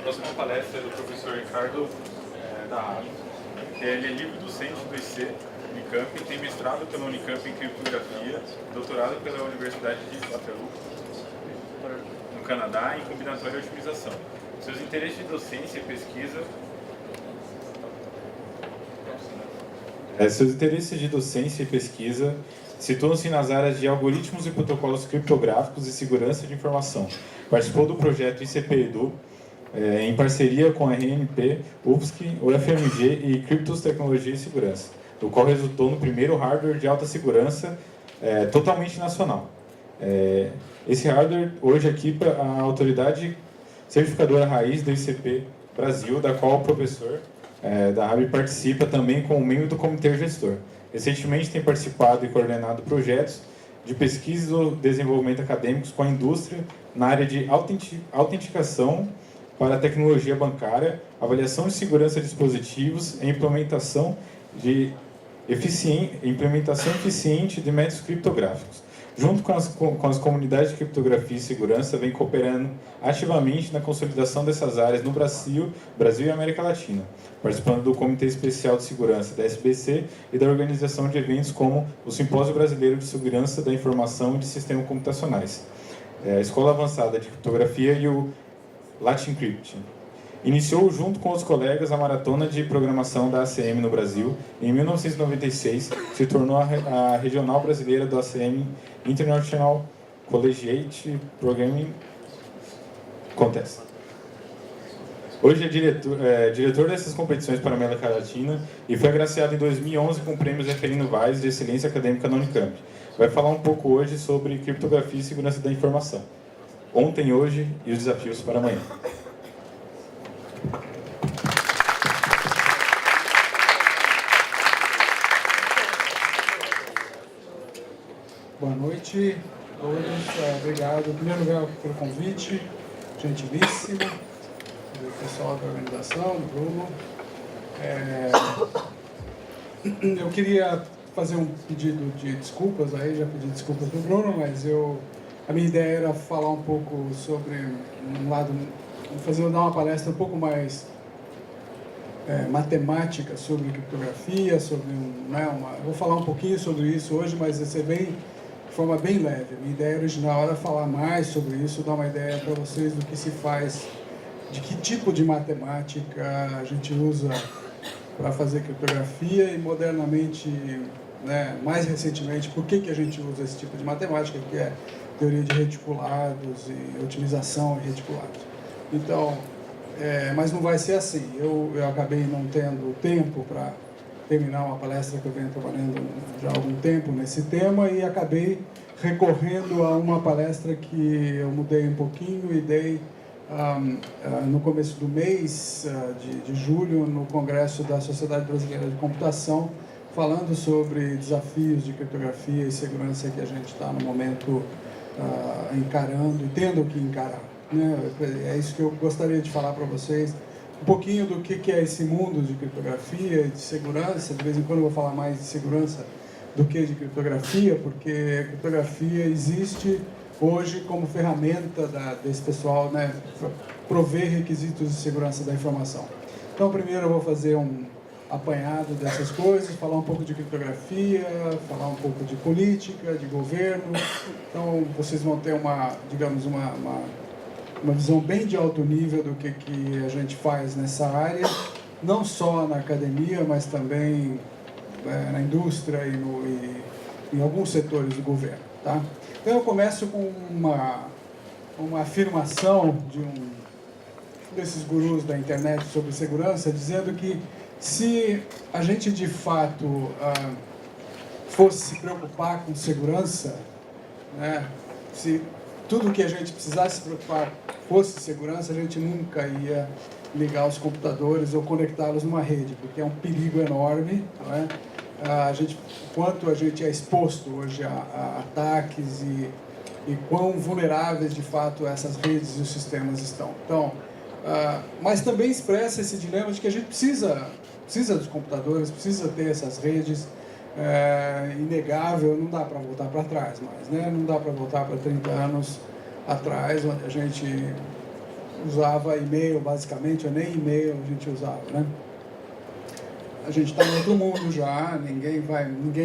próxima palestra é do professor Ricardo da Rabi, que ele é livre docente do IC Unicamp, tem mestrado pela Unicamp em criptografia, doutorado pela Universidade de Waterloo, no Canadá, em combinatória e otimização. Seus interesses de docência e pesquisa... Seus interesses de docência e pesquisa situam-se nas áreas de algoritmos e protocolos criptográficos e segurança de informação. Participou do projeto ICP-Edu, em parceria com a RNP, UFSC, o FMG e Criptos Tecnologia e Segurança, do qual resultou no primeiro hardware de alta segurança totalmente nacional. Esse hardware hoje equipa a autoridade certificadora raiz do ICP Brasil, da qual o professor da Rabi participa também como membro do comitê gestor. Recentemente tem participado e coordenado projetos de pesquisa e desenvolvimento acadêmicos com a indústria na área de autenticação para a tecnologia bancária, avaliação de segurança de dispositivos e implementação eficiente de métodos criptográficos. Junto com as comunidades de criptografia e segurança, vem cooperando ativamente na consolidação dessas áreas no Brasil e América Latina, participando do Comitê Especial de Segurança da SBC e da organização de eventos como o Simpósio Brasileiro de Segurança da Informação e de Sistemas Computacionais, a Escola Avançada de Criptografia e o Latin Crypt. Iniciou, junto com os colegas, a maratona de programação da ACM no Brasil. Em 1996, se tornou a regional brasileira do ACM International Collegiate Programming Contest. Hoje é diretor dessas competições para a América Latina e foi agraciado em 2011 com prêmios Zeferino Vaz de Excelência Acadêmica na Unicamp. Vai falar um pouco hoje sobre criptografia e segurança da informação. Ontem, hoje e os desafios para amanhã. Boa noite a todos, obrigado em primeiro lugar pelo convite, gentilíssimo, do pessoal da organização, do Bruno. Eu queria fazer um pedido de desculpas aí, já pedi desculpas para o Bruno, mas a minha ideia era falar um pouco sobre um lado, dar uma palestra um pouco mais matemática sobre criptografia, vou falar um pouquinho sobre isso hoje, mas vai ser de forma bem leve. A minha ideia original era falar mais sobre isso, dar uma ideia para vocês do que se faz, de que tipo de matemática a gente usa para fazer criptografia e modernamente, mais recentemente, por que a gente usa esse tipo de matemática, que é teoria de reticulados e otimização de reticulados. Então, mas não vai ser assim. Eu acabei não tendo tempo para terminar uma palestra que eu venho trabalhando já há algum tempo nesse tema e acabei recorrendo a uma palestra que eu mudei um pouquinho e dei no começo do mês de julho no Congresso da Sociedade Brasileira de Computação, falando sobre desafios de criptografia e segurança que a gente está no momento encarando e tendo que encarar. É isso que eu gostaria de falar para vocês. Um pouquinho do que é esse mundo de criptografia e de segurança. De vez em quando eu vou falar mais de segurança do que de criptografia, porque a criptografia existe hoje como ferramenta desse pessoal, prover requisitos de segurança da informação. Então, primeiro eu vou fazer um apanhado dessas coisas, falar um pouco de criptografia, falar um pouco de política, de governo. Então, vocês vão ter uma visão bem de alto nível do que a gente faz nessa área, não só na academia, mas também na indústria e em alguns setores do governo. Tá? Então eu começo com uma afirmação de um desses gurus da internet sobre segurança, dizendo que se a gente de fato fosse se preocupar com segurança, se tudo que a gente precisasse se preocupar fosse segurança, a gente nunca ia ligar os computadores ou conectá-los numa rede, porque é um perigo enorme, quanto a gente é exposto hoje a ataques e quão vulneráveis de fato essas redes e os sistemas estão. Então, mas também expressa esse dilema de que a gente precisa dos computadores, precisa ter essas redes. Inegável, não dá para voltar para trás mais, não dá para voltar para 30 anos atrás, onde a gente usava e-mail, basicamente, ou nem e-mail a gente usava, né? A gente está em outro mundo já, ninguém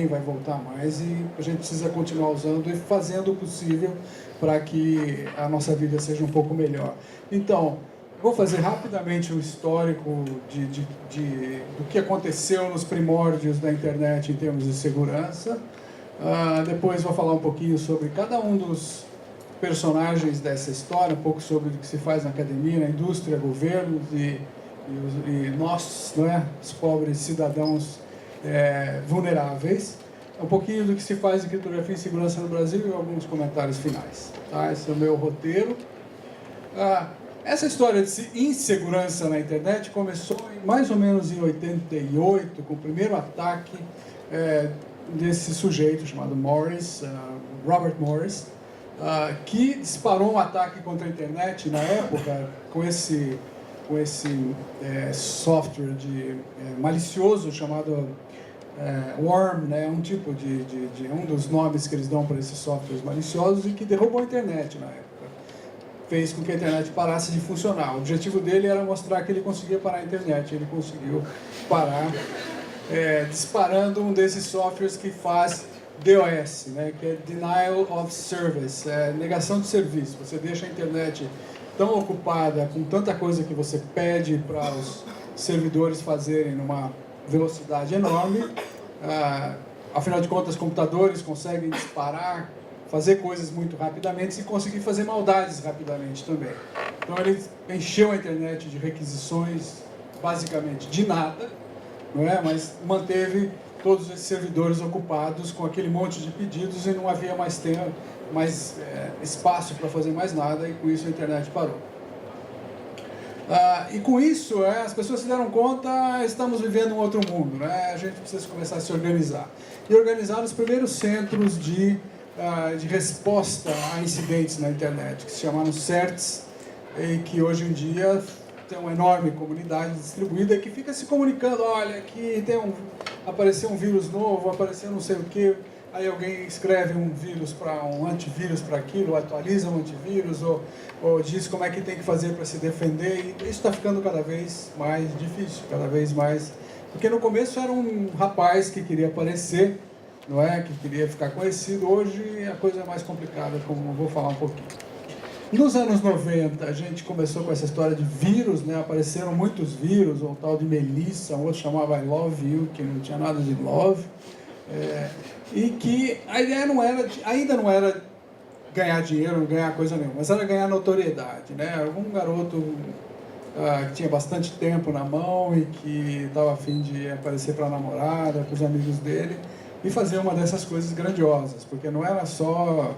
vai voltar mais e a gente precisa continuar usando e fazendo o possível para que a nossa vida seja um pouco melhor. Então, vou fazer rapidamente um histórico do que aconteceu nos primórdios da internet em termos de segurança. Depois vou falar um pouquinho sobre cada um dos personagens dessa história, um pouco sobre o que se faz na academia, na indústria, governos e nós, não é? Os pobres cidadãos vulneráveis. Um pouquinho do que se faz em criptografia e segurança no Brasil e alguns comentários finais. Tá? Esse é o meu roteiro. Essa história de insegurança na internet começou mais ou menos em 88, com o primeiro ataque desse sujeito chamado Morris, Robert Morris, que disparou um ataque contra a internet na época com esse software malicioso chamado Worm, né? Um tipo um dos nomes que eles dão para esses softwares maliciosos e que derrubou a internet na época. Fez com que a internet parasse de funcionar. O objetivo dele era mostrar que ele conseguia parar a internet. Ele conseguiu parar disparando um desses softwares que faz DOS, né? Que é Denial of Service, negação de serviço. Você deixa a internet tão ocupada com tanta coisa que você pede para os servidores fazerem numa velocidade enorme. Afinal de contas, computadores conseguem disparar, fazer coisas muito rapidamente e conseguir fazer maldades rapidamente também. Então ele encheu a internet de requisições, basicamente de nada, não é? Mas manteve todos esses servidores ocupados com aquele monte de pedidos e não havia mais tempo, espaço para fazer mais nada, e com isso a internet parou. E com isso, as pessoas se deram conta, estamos vivendo um outro mundo, né? A gente precisa começar a se organizar. E organizar os primeiros centros de resposta a incidentes na internet, que se chamaram CERTs, e que hoje em dia tem uma enorme comunidade distribuída que fica se comunicando, olha, aqui apareceu um vírus novo, apareceu não sei o quê. Aí alguém escreve um antivírus para aquilo, ou atualiza um antivírus, ou diz como é que tem que fazer para se defender. E isso está ficando cada vez mais difícil, cada vez mais... Porque no começo era um rapaz que queria aparecer, não é? Que queria ficar conhecido. Hoje a coisa é mais complicada, como eu vou falar um pouquinho. Nos anos 90, a gente começou com essa história de vírus, né? Apareceram muitos vírus, um tal de Melissa, um outro chamava I Love You, que não tinha nada de love. E que a ideia ainda não era ganhar dinheiro, não ganhar coisa nenhuma, mas era ganhar notoriedade, né? Algum garoto que tinha bastante tempo na mão e que estava a fim de aparecer para a namorada, para os amigos dele, e fazer uma dessas coisas grandiosas, porque não era só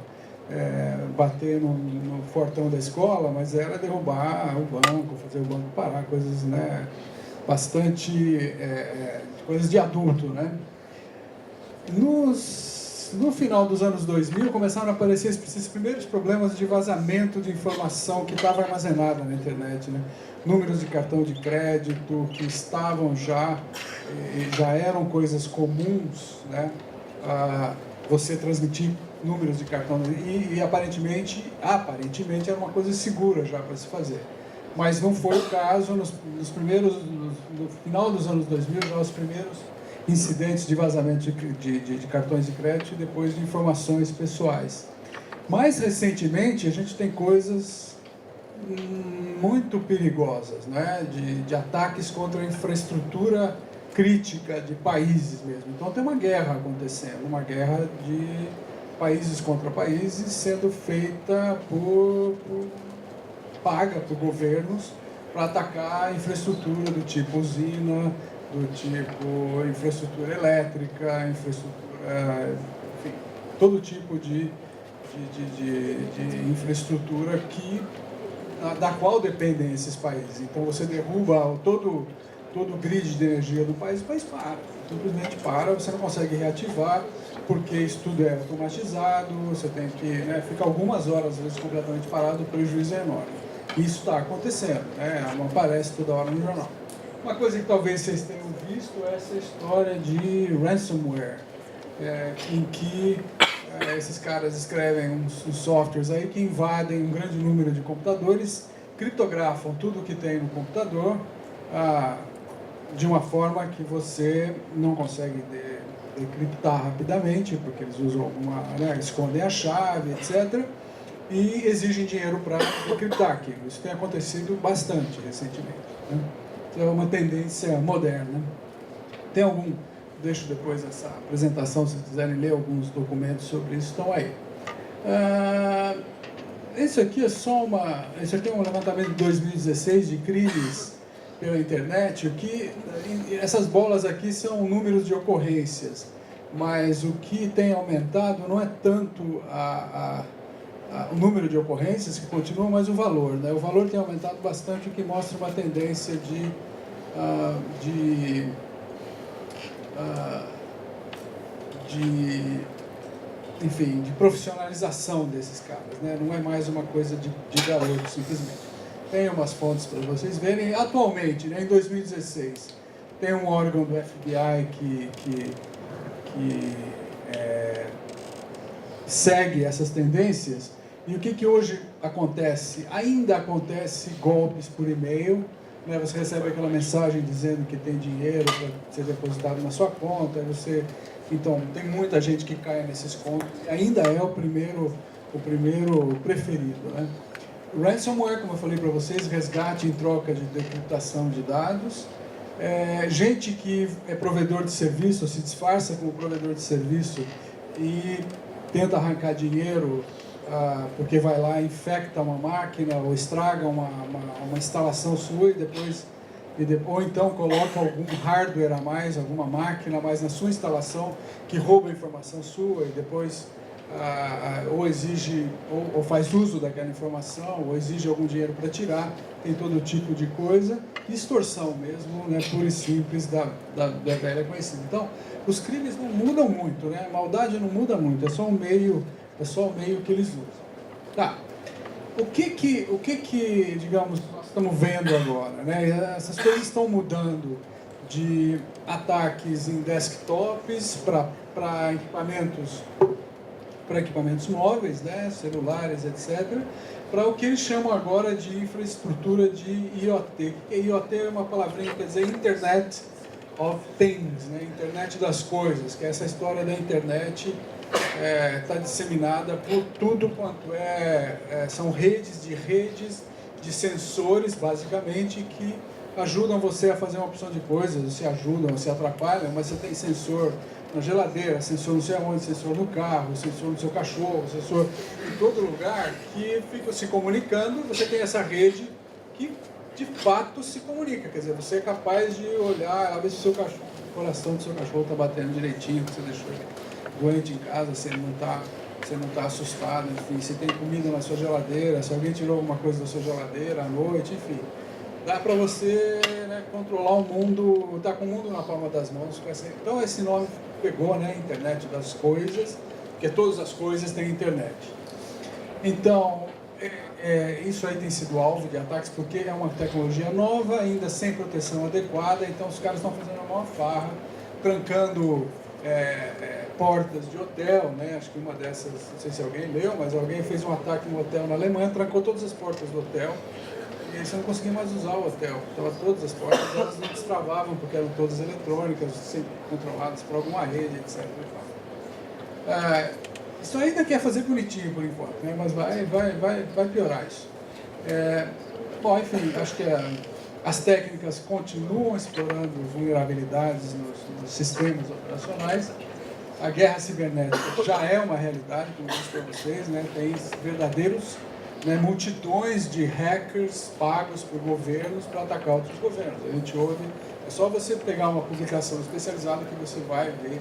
bater no portão da escola, mas era derrubar o banco, fazer o banco parar, coisas, né, bastante coisas de adulto, né? No final dos anos 2000, começaram a aparecer esses primeiros problemas de vazamento de informação que estava armazenada na internet, né? Números de cartão de crédito que estavam já eram coisas comuns, né? Você transmitir números de cartão e aparentemente era uma coisa segura já para se fazer. Mas não foi o caso no final dos anos 2000, já os primeiros incidentes de vazamento de cartões de crédito e depois de informações pessoais. Mais recentemente, a gente tem coisas muito perigosas, né? de ataques contra a infraestrutura crítica de países mesmo. Então tem uma guerra acontecendo, uma guerra de países contra países sendo feita paga por governos para atacar a infraestrutura do tipo usina, do tipo infraestrutura elétrica, infraestrutura, enfim, todo tipo de infraestrutura da qual dependem esses países. Então você derruba todo o grid de energia do país, o país para, simplesmente para, você não consegue reativar, porque isso tudo é automatizado, você tem que ficar algumas horas, às vezes, completamente parado, o prejuízo é enorme. Isso está acontecendo, né? Não aparece toda hora no jornal. Uma coisa que talvez vocês tenham visto é essa história de ransomware, em que esses caras escrevem uns softwares aí que invadem um grande número de computadores criptografam tudo que tem no computador de uma forma que você não consegue decriptar rapidamente, porque eles usam alguma, né, escondem a chave, etc. E exigem dinheiro para decriptar aquilo. Isso tem acontecido bastante recentemente, né? Então, é uma tendência moderna. Tem algum... Deixo depois essa apresentação, se vocês quiserem ler alguns documentos sobre isso, estão aí. Esse aqui é só uma... Esse aqui é um levantamento de 2016 de crimes pela internet. Essas bolas aqui são números de ocorrências, mas o que tem aumentado não é tanto o número de ocorrências, que continua, mas o valor, né? O valor tem aumentado bastante, o que mostra uma tendência de profissionalização desses caras, né? Não é mais uma coisa de garoto, simplesmente. Tem umas fontes para vocês verem. Atualmente, né, em 2016, tem um órgão do FBI que segue essas tendências. E o que hoje acontece? Ainda acontece golpes por e-mail, né? Você recebe aquela mensagem dizendo que tem dinheiro para ser depositado na sua conta. Então, tem muita gente que cai nesses contos. Ainda é o primeiro preferido, né? Ransomware, como eu falei para vocês, resgate em troca de decriptação de dados. Gente que é provedor de serviço, se disfarça como provedor de serviço e tenta arrancar dinheiro porque vai lá, infecta uma máquina ou estraga uma instalação sua ou então coloca algum hardware a mais, alguma máquina a mais na sua instalação que rouba a informação sua e depois ou exige, ou faz uso daquela informação, ou exige algum dinheiro para tirar. Tem todo tipo de coisa. Extorsão mesmo, né, pura e simples, da velha conhecida. Então, os crimes não mudam muito, né? A maldade não muda muito, é só o meio que eles usam. Tá. O que digamos, nós estamos vendo agora, né? Essas coisas estão mudando de ataques em desktops para equipamentos móveis, né, celulares, etc., para o que eles chamam agora de infraestrutura de IoT. IoT é uma palavrinha que quer dizer Internet of Things, né, Internet das coisas, que é essa história da internet está disseminada por tudo quanto são redes de sensores, basicamente, que ajudam você a fazer uma opção de coisas, se ajudam, se atrapalham, mas você tem sensor na geladeira, sensor não sei aonde, sensor no carro, sensor no seu cachorro, sensor em todo lugar que fica se comunicando. Você tem essa rede que de fato se comunica, quer dizer, você é capaz de olhar, ver se o coração do seu cachorro está batendo direitinho, que você deixou ele doente em casa, se ele não está assustado, enfim, se tem comida na sua geladeira, se alguém tirou alguma coisa da sua geladeira à noite, enfim. Dá para você, né, controlar o mundo, está com o mundo na palma das mãos. Então esse nome pegou, né, Internet das Coisas, porque todas as coisas têm internet. Então, isso aí tem sido alvo de ataques, porque é uma tecnologia nova, ainda sem proteção adequada, então os caras estão fazendo uma maior farra, trancando portas de hotel, né? Acho que uma dessas, não sei se alguém leu, mas alguém fez um ataque no hotel na Alemanha, trancou todas as portas do hotel, e aí você não conseguia mais usar o hotel. Então, todas as portas, elas não destravavam, porque eram todas eletrônicas, sempre controladas por alguma rede, etc. Isso ainda quer fazer bonitinho por enquanto, né? Mas vai piorar isso. Bom, enfim, acho que as técnicas continuam explorando vulnerabilidades nos sistemas operacionais. A guerra cibernética já é uma realidade, como eu disse para vocês, né? Tem verdadeiros, né, multidões de hackers pagos por governos para atacar outros governos. A gente ouve, é só você pegar uma publicação especializada que você vai ver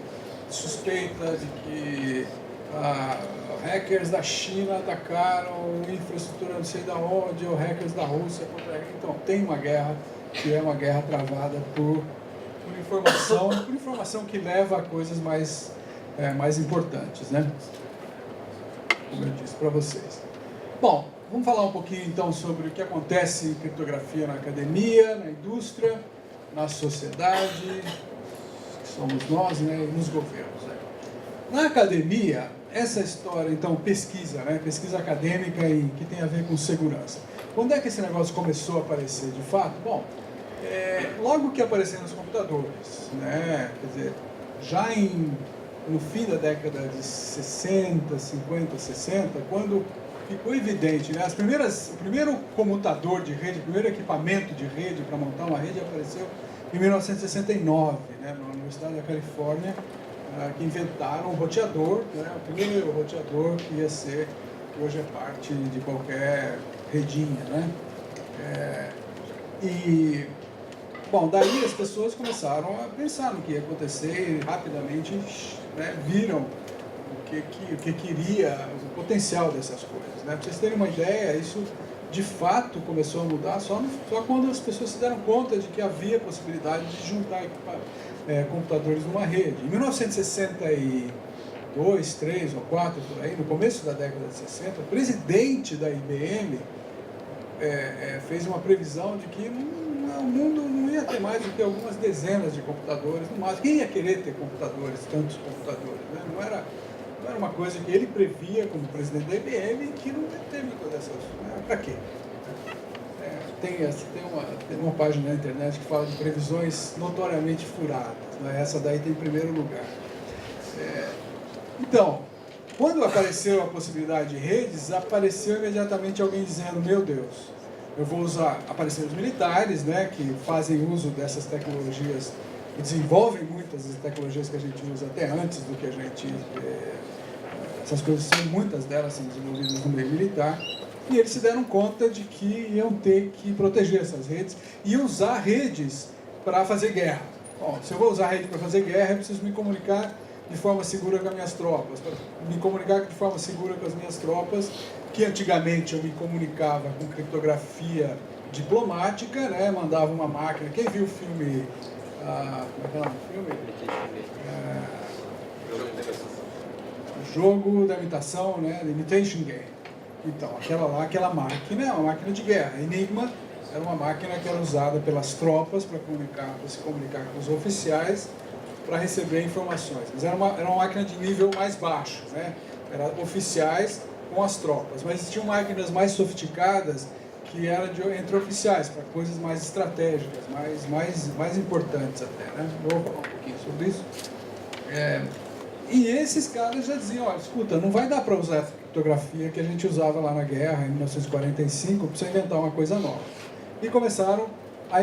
suspeita de que hackers da China atacaram infraestrutura não sei da onde, ou hackers da Rússia. Então, tem uma guerra que é uma guerra travada por informação que leva a coisas mais importantes, né? Como eu disse para vocês. Bom, vamos falar um pouquinho então sobre o que acontece em criptografia na academia, na indústria, na sociedade, que somos nós, né, e nos governos. Né? Na academia, essa história, então, pesquisa, né, pesquisa acadêmica que tem a ver com segurança. Quando é que esse negócio começou a aparecer de fato? Bom, logo que apareceram os computadores, né? Quer dizer, já no fim da década de 60, 50, 60, quando ficou evidente, né? O primeiro comutador de rede, o primeiro equipamento de rede para montar uma rede apareceu em 1969, né? Na Universidade da Califórnia, que inventaram o roteador, né? O primeiro roteador que ia ser, que hoje é parte de qualquer redinha, né? Bom, daí as pessoas começaram a pensar no que ia acontecer e rapidamente, né, viram o que queria, o potencial dessas coisas, né? Para vocês terem uma ideia, isso de fato começou a mudar só quando as pessoas se deram conta de que havia possibilidade de juntar computadores numa rede. Em 1962, 3 ou 4, por aí, no começo da década de 60, o presidente da IBM fez uma previsão de que o mundo não ia ter mais do que algumas dezenas de computadores, no máximo. Quem ia querer ter computadores, tantos computadores? Né? Não era uma coisa que ele previa como presidente da IBM e que não teve todas essas... Para quê? Tem uma página na internet que fala de previsões notoriamente furadas. Né? Essa daí tem em primeiro lugar. Então, quando apareceu a possibilidade de redes, apareceu imediatamente alguém dizendo, meu Deus, eu vou usar... Apareceram os militares, né, que fazem uso dessas tecnologias, que desenvolvem muitas das tecnologias que a gente usa até antes do que a gente... essas coisas, muitas delas são desenvolvidas no meio militar, e eles se deram conta de que iam ter que proteger essas redes e usar redes para fazer guerra. Bom, se eu vou usar rede para fazer guerra, eu preciso me comunicar de forma segura com as minhas tropas, para me comunicar de forma segura com as minhas tropas, que antigamente eu me comunicava com criptografia diplomática, né? Mandava uma máquina. Quem viu o filme... como é que é o nome do filme? O jogo da imitação, né? The Imitation Game. Então, aquela máquina é uma máquina de guerra. Enigma era uma máquina que era usada pelas tropas para se comunicar com os oficiais, para receber informações. Mas era uma máquina de nível mais baixo, né? Era oficiais com as tropas. Mas existiam máquinas mais sofisticadas que eram entre oficiais, para coisas mais estratégicas, mais importantes até, né? Eu vou falar um pouquinho sobre isso. E esses caras já diziam, olha, escuta, não vai dar para usar a criptografia que a gente usava lá na guerra, em 1945, precisa inventar uma coisa nova. E começaram a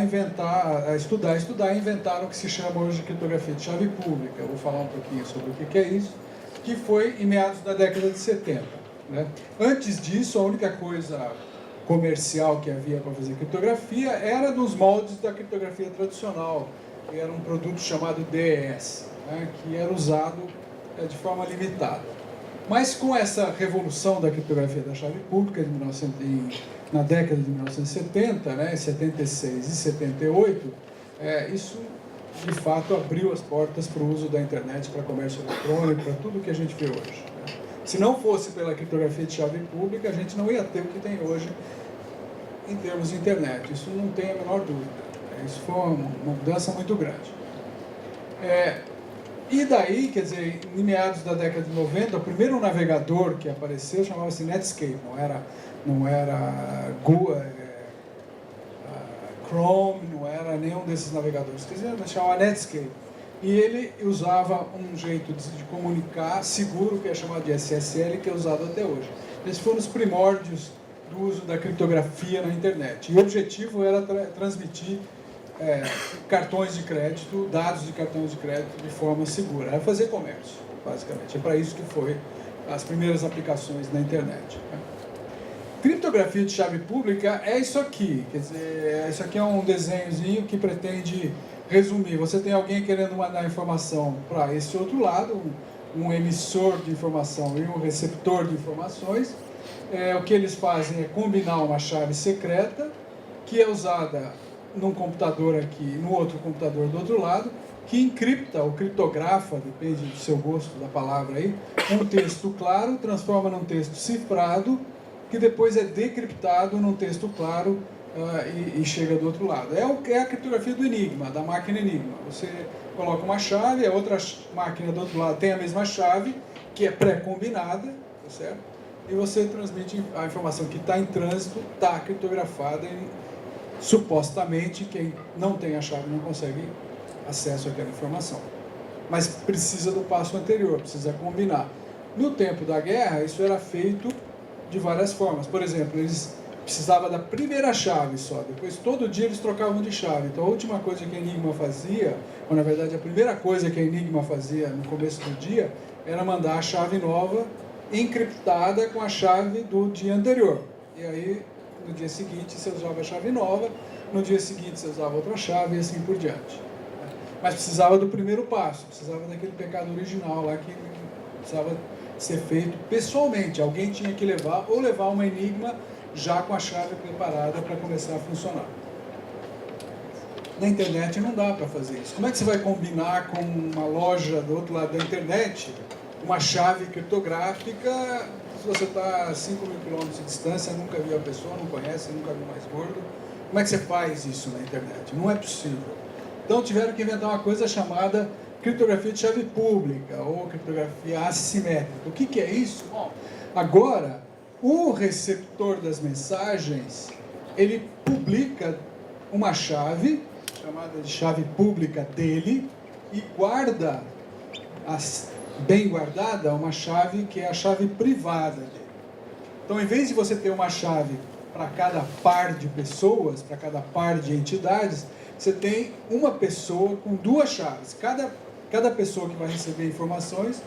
estudar, e inventaram o que se chama hoje de criptografia de chave pública. Eu vou falar um pouquinho sobre o que é isso, que foi em meados da década de 70. Né? Antes disso, a única coisa comercial que havia para fazer criptografia era nos moldes da criptografia tradicional, que era um produto chamado DES, né? Que era usado de forma limitada. Mas com essa revolução da criptografia da chave pública na década de 1970, né, 76 e 78, isso de fato abriu as portas para o uso da internet, para comércio eletrônico, para tudo que a gente vê hoje. Né? Se não fosse pela criptografia de chave pública, a gente não ia ter o que tem hoje em termos de internet. Isso não tem a menor dúvida. Isso foi uma mudança muito grande. E daí, quer dizer, em meados da década de 90, o primeiro navegador que apareceu chamava-se Netscape, não era Google, Chrome, não era nenhum desses navegadores, quer dizer, chamava Netscape. E ele usava um jeito de comunicar seguro, que é chamado de SSL, que é usado até hoje. Esses foram os primórdios do uso da criptografia na internet. E o objetivo era transmitir cartões de crédito, dados de cartões de crédito de forma segura. Era fazer comércio, basicamente. É para isso que foi as primeiras aplicações na internet. Né? Criptografia de chave pública é isso aqui. Quer dizer, isso aqui é um desenhozinho que pretende resumir. Você tem alguém querendo mandar informação para esse outro lado, um emissor de informação e um receptor de informações. O que eles fazem é combinar uma chave secreta, que é usada num computador aqui, no outro computador do outro lado, que encripta ou criptografa, depende do seu gosto da palavra aí, um texto claro, transforma num texto cifrado, que depois é decriptado num texto claro e chega do outro lado. É a criptografia do Enigma, da máquina Enigma. Você coloca uma chave, a outra máquina do outro lado tem a mesma chave, que é pré-combinada, tá certo? e você transmite a informação que está em trânsito, está criptografada e supostamente quem não tem a chave não consegue acesso àquela informação. Mas precisa do passo anterior, precisa combinar. No tempo da guerra, isso era feito de várias formas. Por exemplo, eles precisavam da primeira chave só, depois todo dia eles trocavam de chave. Então a última coisa que a Enigma fazia, ou na verdade a primeira coisa que a Enigma fazia no começo do dia, era mandar a chave nova encriptada com a chave do dia anterior. E aí, no dia seguinte, você usava a chave nova, no dia seguinte você usava outra chave e assim por diante. Mas precisava do primeiro passo, precisava daquele pecado original lá que precisava ser feito pessoalmente. Alguém tinha que levar, ou levar uma Enigma já com a chave preparada para começar a funcionar. Na internet não dá para fazer isso. Como é que você vai combinar com uma loja do outro lado da internet uma chave criptográfica se você está a 5 mil quilômetros de distância, nunca viu a pessoa, não conhece, nunca viu mais gordo? Como é que você faz isso na internet? Não é possível. Então tiveram que inventar uma coisa chamada criptografia de chave pública ou criptografia assimétrica. O que é isso? Bom, agora o receptor das mensagens ele publica uma chave chamada de chave pública dele e guarda, bem guardada, uma chave que é a chave privada dele. Então, em vez de você ter uma chave para cada par de pessoas, para cada par de entidades, você tem uma pessoa com duas chaves. Cada pessoa que vai receber informações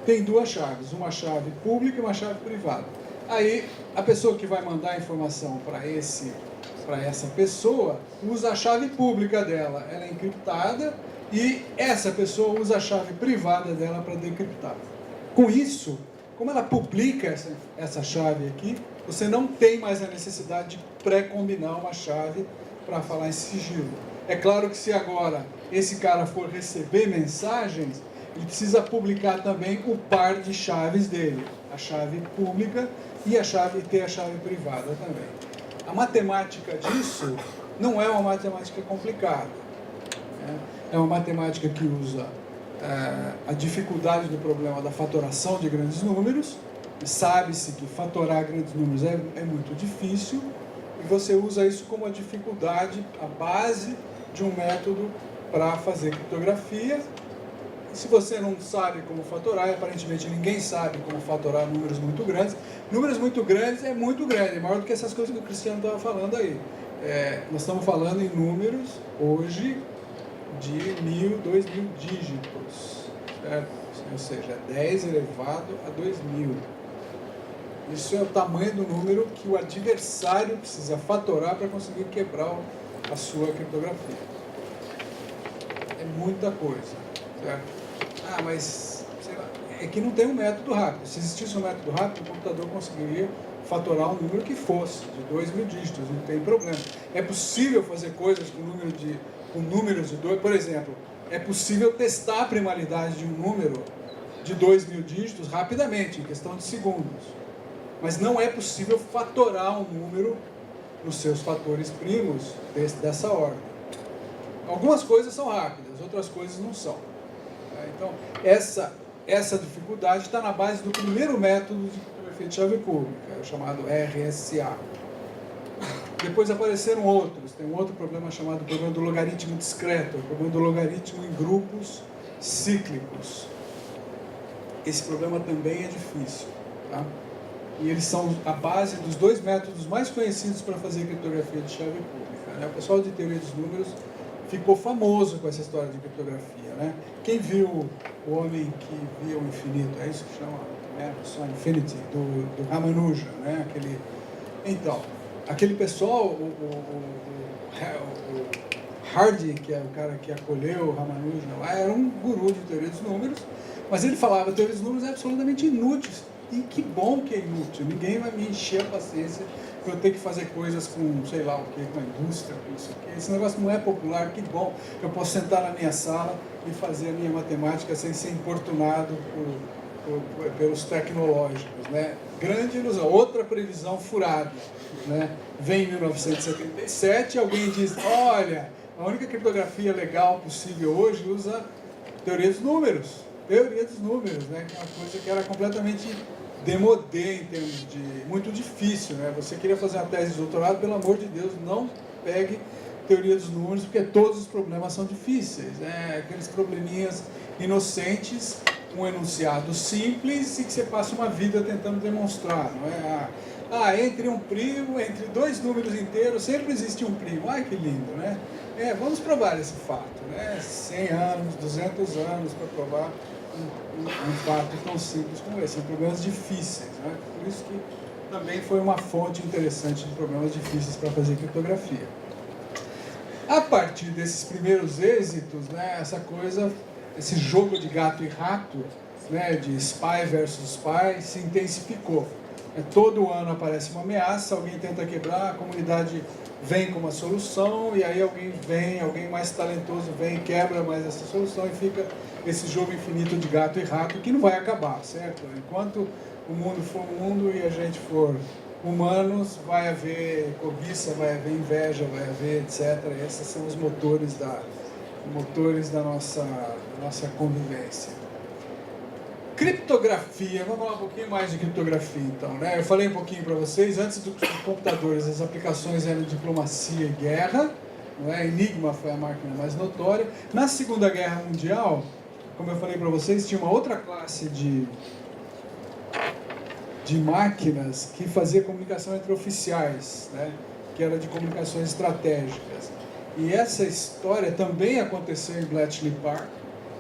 tem duas chaves, uma chave pública e uma chave privada. Aí, a pessoa que vai mandar a informação para essa pessoa usa a chave pública dela, ela é encriptada, e essa pessoa usa a chave privada dela para decriptar. Com isso, como ela publica essa chave aqui, você não tem mais a necessidade de pré-combinar uma chave para falar em sigilo. É claro que se agora esse cara for receber mensagens, ele precisa publicar também o par de chaves dele, a chave pública e ter a chave privada também. A matemática disso não é uma matemática complicada. É uma matemática que usa a dificuldade do problema da fatoração de grandes números. Sabe-se que fatorar grandes números é muito difícil, e você usa isso como a dificuldade, a base de um método para fazer criptografia. E se você não sabe como fatorar, e aparentemente ninguém sabe como fatorar números muito grandes. Números muito grandes é muito grande, é maior do que essas coisas que o Cristiano estava falando aí. Nós estamos falando em números, hoje, de 1.000, 2.000 dígitos, certo? Ou seja, 10 elevado a 2.000. Isso é o tamanho do número que o adversário precisa fatorar para conseguir quebrar a sua criptografia. É muita coisa, certo? Mas sei lá, é que não tem um método rápido. Se existisse um método rápido, o computador conseguiria fatorar um número que fosse, de 2.000 dígitos, não tem problema. É possível fazer coisas com números de 2, por exemplo, é possível testar a primalidade de um número de 2.000 dígitos rapidamente, em questão de segundos. Mas não é possível fatorar um número nos seus fatores primos dessa ordem. Algumas coisas são rápidas, outras coisas não são. Então, essa dificuldade está na base do primeiro método de criptografia de chave pública, o chamado RSA. Depois apareceram outros. Tem um outro problema chamado problema do logaritmo discreto, o problema do logaritmo em grupos cíclicos. Esse problema também é difícil, tá? E eles são a base dos dois métodos mais conhecidos para fazer criptografia de chave pública, né? O pessoal de teoria dos números ficou famoso com essa história de criptografia, né? Quem viu O Homem que Via o Infinito, é isso que chama, né? Só Infinity, do Ramanuja, né? Então, aquele pessoal, o Hardy, que é o cara que acolheu o Ramanuja lá, era um guru de teoria dos números, mas ele falava que teoria dos números é absolutamente inútil. E que bom que é inútil. Ninguém vai me encher a paciência para eu ter que fazer coisas com, sei lá o que, com a indústria, com isso aqui. Esse negócio não é popular, que bom que eu posso sentar na minha sala e fazer a minha matemática sem ser importunado pelos tecnológicos, né? Grande ilusão. Outra previsão furada, né? Vem em 1977 e alguém diz, olha, a única criptografia legal possível hoje usa teoria dos números. Teoria dos números, né? Que é uma coisa que era completamente demodê em termos de... muito difícil, né? Você queria fazer uma tese de doutorado, pelo amor de Deus, não pegue teoria dos números, porque todos os problemas são difíceis, né? Aqueles probleminhas inocentes, um enunciado simples e que você passa uma vida tentando demonstrar, não é? Entre um primo, entre dois números inteiros, sempre existe um primo. Ai, que lindo, né? Vamos provar esse fato, né? 100 anos, 200 anos para provar um fato tão simples como esse. São problemas difíceis, né? Por isso que também foi uma fonte interessante de problemas difíceis para fazer criptografia. A partir desses primeiros êxitos, né, esse jogo de gato e rato, né, de spy versus spy, se intensificou. Todo ano aparece uma ameaça, alguém tenta quebrar, a comunidade vem com uma solução, e aí alguém mais talentoso vem e quebra mais essa solução, e fica esse jogo infinito de gato e rato, que não vai acabar, certo? Enquanto o mundo for mundo e a gente for humanos, vai haver cobiça, vai haver inveja, vai haver etc. Esses são os motores da nossa convivência. Criptografia, vamos falar um pouquinho mais de criptografia então, né? Eu falei um pouquinho para vocês, antes dos computadores as aplicações eram diplomacia e guerra, não é? Enigma foi a máquina mais notória. Na Segunda Guerra Mundial, como eu falei para vocês, tinha uma outra classe de máquinas que fazia comunicação entre oficiais, né? Que era de comunicações estratégicas. E essa história também aconteceu em Bletchley Park,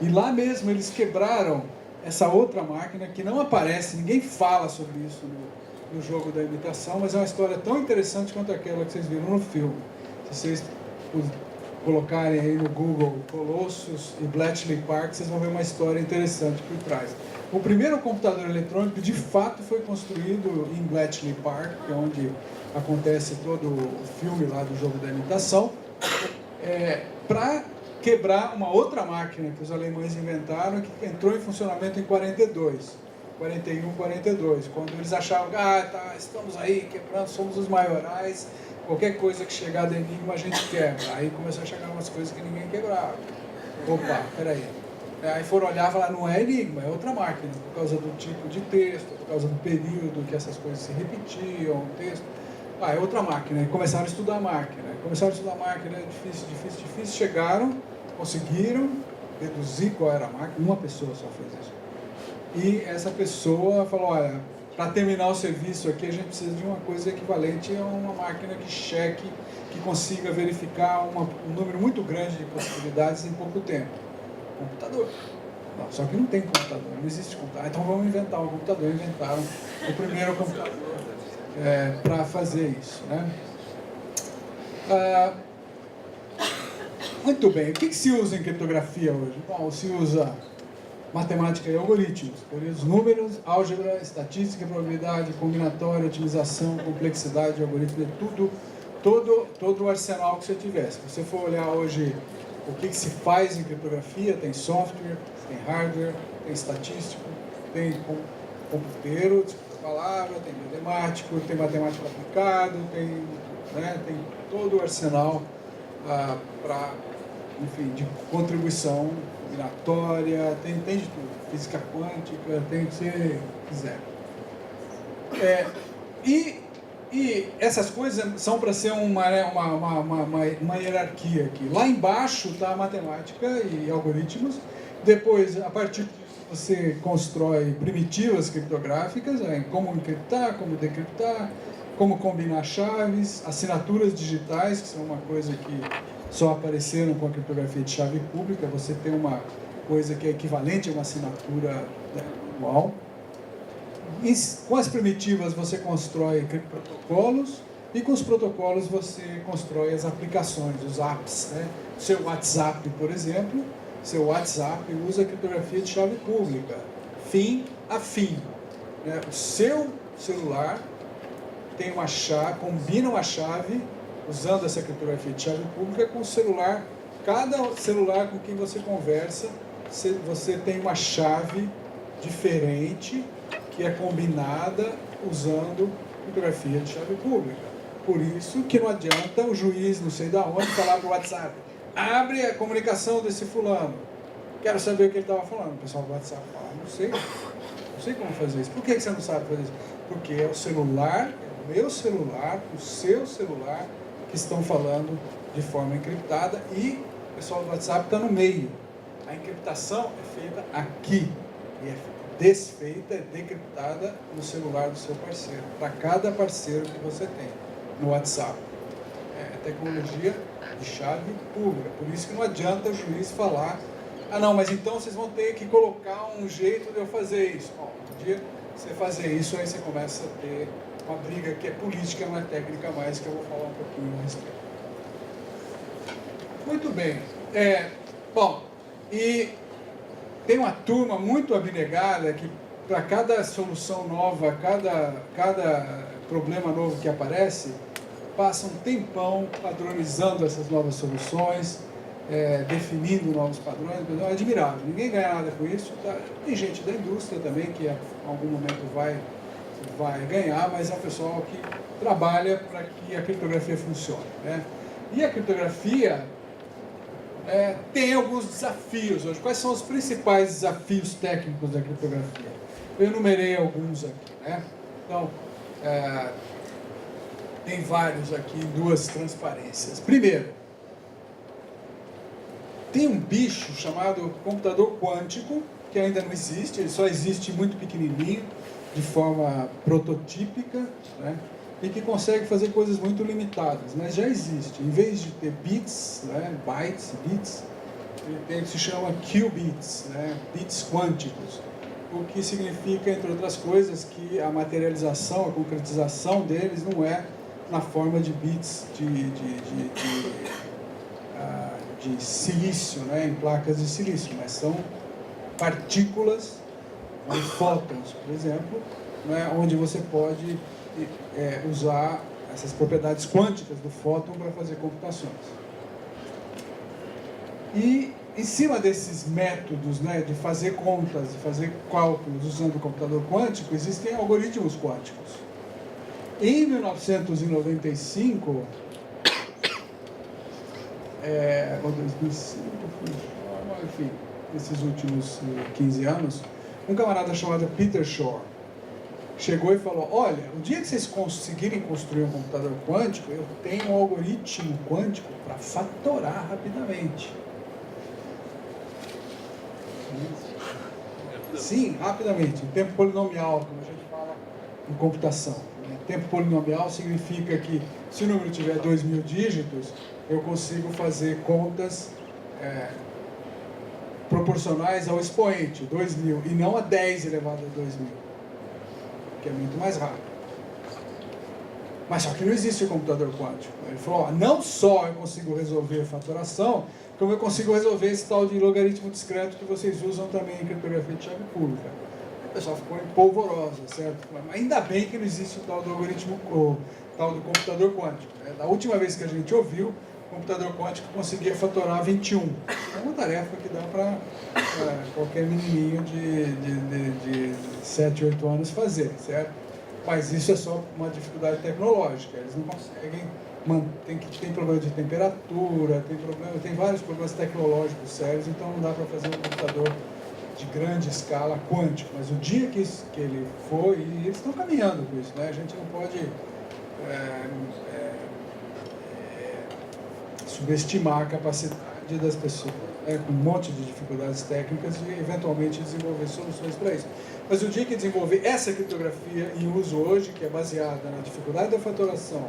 e lá mesmo eles quebraram essa outra máquina que não aparece, ninguém fala sobre isso no jogo da imitação, mas é uma história tão interessante quanto aquela que vocês viram no filme. Se vocês colocarem aí no Google Colossus e Bletchley Park, vocês vão ver uma história interessante por trás. O primeiro computador eletrônico, de fato, foi construído em Bletchley Park, que é onde acontece todo o filme lá do jogo da imitação, para quebrar uma outra máquina que os alemães inventaram, que entrou em funcionamento em 42, 41, 42, quando eles achavam que estamos aí quebrando, somos os maiorais, qualquer coisa que chegar de enigma a gente quebra. Aí começou a chegar umas coisas que ninguém quebrava. Opa, peraí. Aí foram olhar e falaram, não é enigma, é outra máquina, por causa do tipo de texto, por causa do período que essas coisas se repetiam, o texto. É outra máquina. E começaram a estudar a máquina. Difícil. Chegaram, conseguiram deduzir qual era a máquina. Uma pessoa só fez isso. E essa pessoa falou, olha, para terminar o serviço aqui, a gente precisa de uma coisa equivalente a uma máquina que consiga verificar um número muito grande de possibilidades em pouco tempo. Computador. Não, só que não tem computador, não existe computador. Então vamos inventar um computador. Inventaram o primeiro computador para fazer isso, né? Muito bem, o que se usa em criptografia hoje? Bom, se usa matemática e algoritmos, teoria dos números, álgebra, estatística, probabilidade, combinatória, otimização, complexidade, algoritmo, todo o arsenal que você tiver. Se você for olhar hoje o que se faz em criptografia, tem software, tem hardware, tem estatístico, tem computeiro, palavra, tem matemático, tem matemático aplicado, tem todo o arsenal de contribuição combinatória, tem de tudo, física quântica, tem o que você quiser. E essas coisas são para ser uma hierarquia aqui. Lá embaixo está a matemática e algoritmos. Depois, a partir disso, você constrói primitivas criptográficas, como encriptar, como decriptar, como combinar chaves, assinaturas digitais, que são uma coisa que só apareceram com a criptografia de chave pública. Você tem uma coisa que é equivalente a uma assinatura manual. Com as primitivas você constrói protocolos, e com os protocolos você constrói as aplicações, os apps, né? O seu WhatsApp, por exemplo, seu WhatsApp usa a criptografia de chave pública, fim a fim, né? O seu celular tem uma chave, combina uma chave usando essa criptografia de chave pública com o celular. Cada celular com quem você conversa, você tem uma chave diferente que é combinada usando criptografia de chave pública. Por isso que não adianta o juiz, não sei da onde, falar para o WhatsApp, abre a comunicação desse fulano. Quero saber o que ele estava falando. O pessoal do WhatsApp fala, não sei. não sei como fazer isso. Por que você não sabe fazer isso? Porque é o celular, é o meu celular, o seu celular, que estão falando de forma encriptada e o pessoal do WhatsApp está no meio. A encriptação é feita aqui e é desfeita, é decriptada no celular do seu parceiro, para cada parceiro que você tem no WhatsApp. É tecnologia de chave pública, por isso que não adianta o juiz falar: ah não, mas então vocês vão ter que colocar um jeito de eu fazer isso. Bom, um dia você fazer isso, aí você começa a ter uma briga que é política, não é técnica mais, que eu vou falar um pouquinho a respeito. Muito bem. Bom, e tem uma turma muito abnegada que, para cada solução nova, cada problema novo que aparece, passa um tempão padronizando essas novas soluções, definindo novos padrões. É admirável, ninguém ganha nada com isso. Tá? Tem gente da indústria também que em algum momento vai ganhar, mas é um pessoal que trabalha para que a criptografia funcione, né? E a criptografia tem alguns desafios hoje. Quais são os principais desafios técnicos da criptografia? Eu enumerei alguns aqui, né? Então, tem vários aqui, duas transparências. Primeiro, tem um bicho chamado computador quântico, que ainda não existe, ele só existe muito pequenininho, de forma prototípica, né? E que consegue fazer coisas muito limitadas, mas já existe. Em vez de ter bits, né, bytes, bits, ele tem o que se chama qubits, né, bits quânticos, o que significa, entre outras coisas, que a materialização, a concretização deles não é na forma de bits de silício, né, em placas de silício, mas são partículas, fótons, por exemplo, né, onde você pode usar essas propriedades quânticas do fóton para fazer computações. E em cima desses métodos, né, de fazer contas, de fazer cálculos usando o computador quântico, existem algoritmos quânticos. Em 1995, ou 2005, enfim, nesses últimos 15 anos, um camarada chamado Peter Shor chegou e falou: olha, o dia que vocês conseguirem construir um computador quântico, eu tenho um algoritmo quântico para fatorar rapidamente. Sim, rapidamente, em tempo polinomial, como a gente fala em computação. Tempo polinomial significa que, se o número tiver 2.000 dígitos, eu consigo fazer contas proporcionais ao expoente, 2.000, e não a 10 elevado a 2.000. Que é muito mais rápido. Mas só que não existe o computador quântico. Ele falou: não só eu consigo resolver fatoração, como eu consigo resolver esse tal de logaritmo discreto que vocês usam também em criptografia de chave pública. O pessoal ficou empolvorosa, certo? Mas ainda bem que não existe o tal do algoritmo, o tal do computador quântico. Da última vez que a gente ouviu, o computador quântico conseguia fatorar 21. É uma tarefa que dá para qualquer menininho de 7, 8 anos fazer, certo? Mas isso é só uma dificuldade tecnológica. Eles não conseguem, tem problema de temperatura, tem vários problemas tecnológicos sérios, então não dá para fazer um computador de grande escala quântico. Mas o dia que ele for, e eles estão caminhando com isso, né? A gente não pode subestimar a capacidade das pessoas, com um monte de dificuldades técnicas, de eventualmente desenvolver soluções para isso. Mas o dia que desenvolver essa criptografia em uso hoje, que é baseada na dificuldade da fatoração,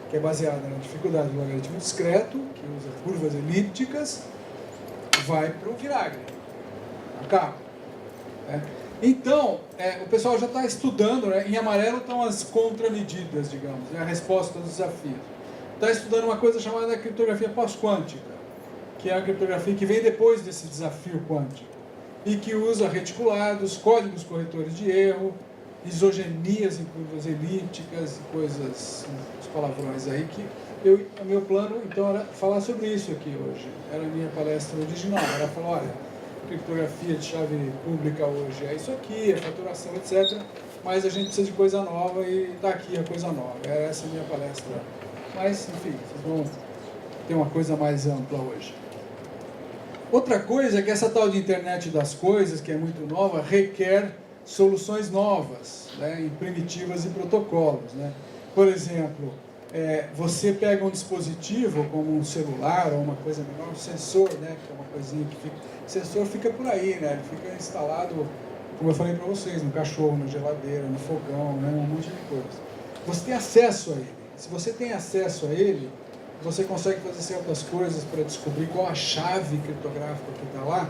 que é baseada na dificuldade do logaritmo discreto, que usa curvas elípticas, vai para o vinagre. Acaba. Então, o pessoal já está estudando, né? Em amarelo estão as contramedidas, digamos, né? A resposta aos desafios. Está estudando uma coisa chamada criptografia pós-quântica, que é a criptografia que vem depois desse desafio quântico, e que usa reticulados, códigos corretores de erro, isogenias em curvas elípticas e coisas, os palavrões aí, que o meu plano, então, era falar sobre isso aqui hoje. Era a minha palestra original, era falar: olha, criptografia de chave pública hoje é isso aqui, é faturação, etc. Mas a gente precisa de coisa nova e está aqui a coisa nova. Essa é a minha palestra. Mas, enfim, vocês vão ter uma coisa mais ampla hoje. Outra coisa é que essa tal de internet das coisas, que é muito nova, requer soluções novas, né, em primitivas e protocolos, né? Por exemplo, você pega um dispositivo como um celular ou uma coisa menor, um sensor, né, que é uma coisinha que fica... O sensor fica por aí, né? Ele fica instalado, como eu falei para vocês, no cachorro, na geladeira, no fogão, né, um monte de coisa. Você tem acesso a ele. Se você tem acesso a ele, você consegue fazer certas coisas para descobrir qual a chave criptográfica que está lá,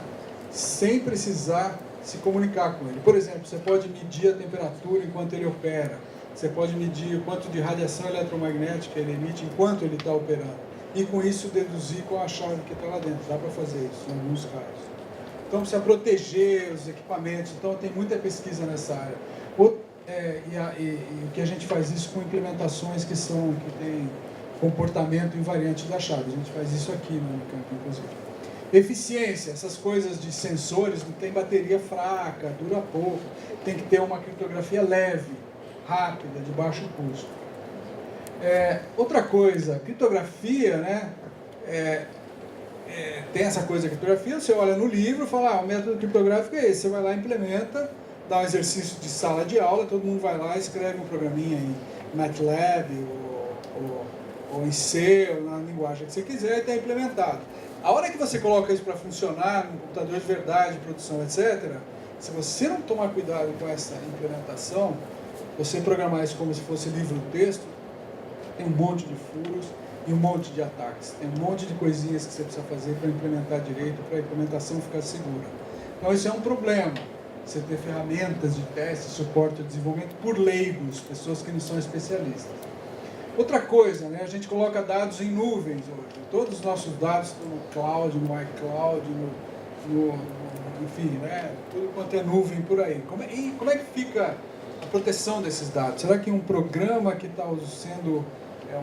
sem precisar se comunicar com ele. Por exemplo, você pode medir a temperatura enquanto ele opera. Você pode medir o quanto de radiação eletromagnética ele emite enquanto ele está operando. E com isso deduzir qual a chave que está lá dentro. Dá para fazer isso em alguns casos. Então precisa proteger os equipamentos. Então tem muita pesquisa nessa área. E o que a gente faz isso com implementações que têm comportamento invariante da chave. A gente faz isso aqui no campo, inclusive. Eficiência, essas coisas de sensores, não tem bateria fraca, dura pouco, tem que ter uma criptografia leve, rápida, de baixo custo. Outra coisa, criptografia, né? Tem essa coisa da criptografia, você olha no livro e fala, o método criptográfico é esse, você vai lá, implementa, dá um exercício de sala de aula, todo mundo vai lá, escreve um programinha em MATLAB ou em C, ou na linguagem que você quiser, e está implementado. A hora que você coloca isso para funcionar, num computador de verdade, produção, etc., se você não tomar cuidado com essa implementação, você programar isso como se fosse livro-texto, tem um monte de furos e um monte de ataques. Tem um monte de coisinhas que você precisa fazer para implementar direito, para a implementação ficar segura. Então, isso é um problema. Você ter ferramentas de teste, suporte e desenvolvimento por leigos, pessoas que não são especialistas. Outra coisa, né, a gente coloca dados em nuvens hoje. Todos os nossos dados estão no cloud, no iCloud, enfim, né, tudo quanto é nuvem por aí. Como é que fica a proteção desses dados? Será que um programa que está sendo...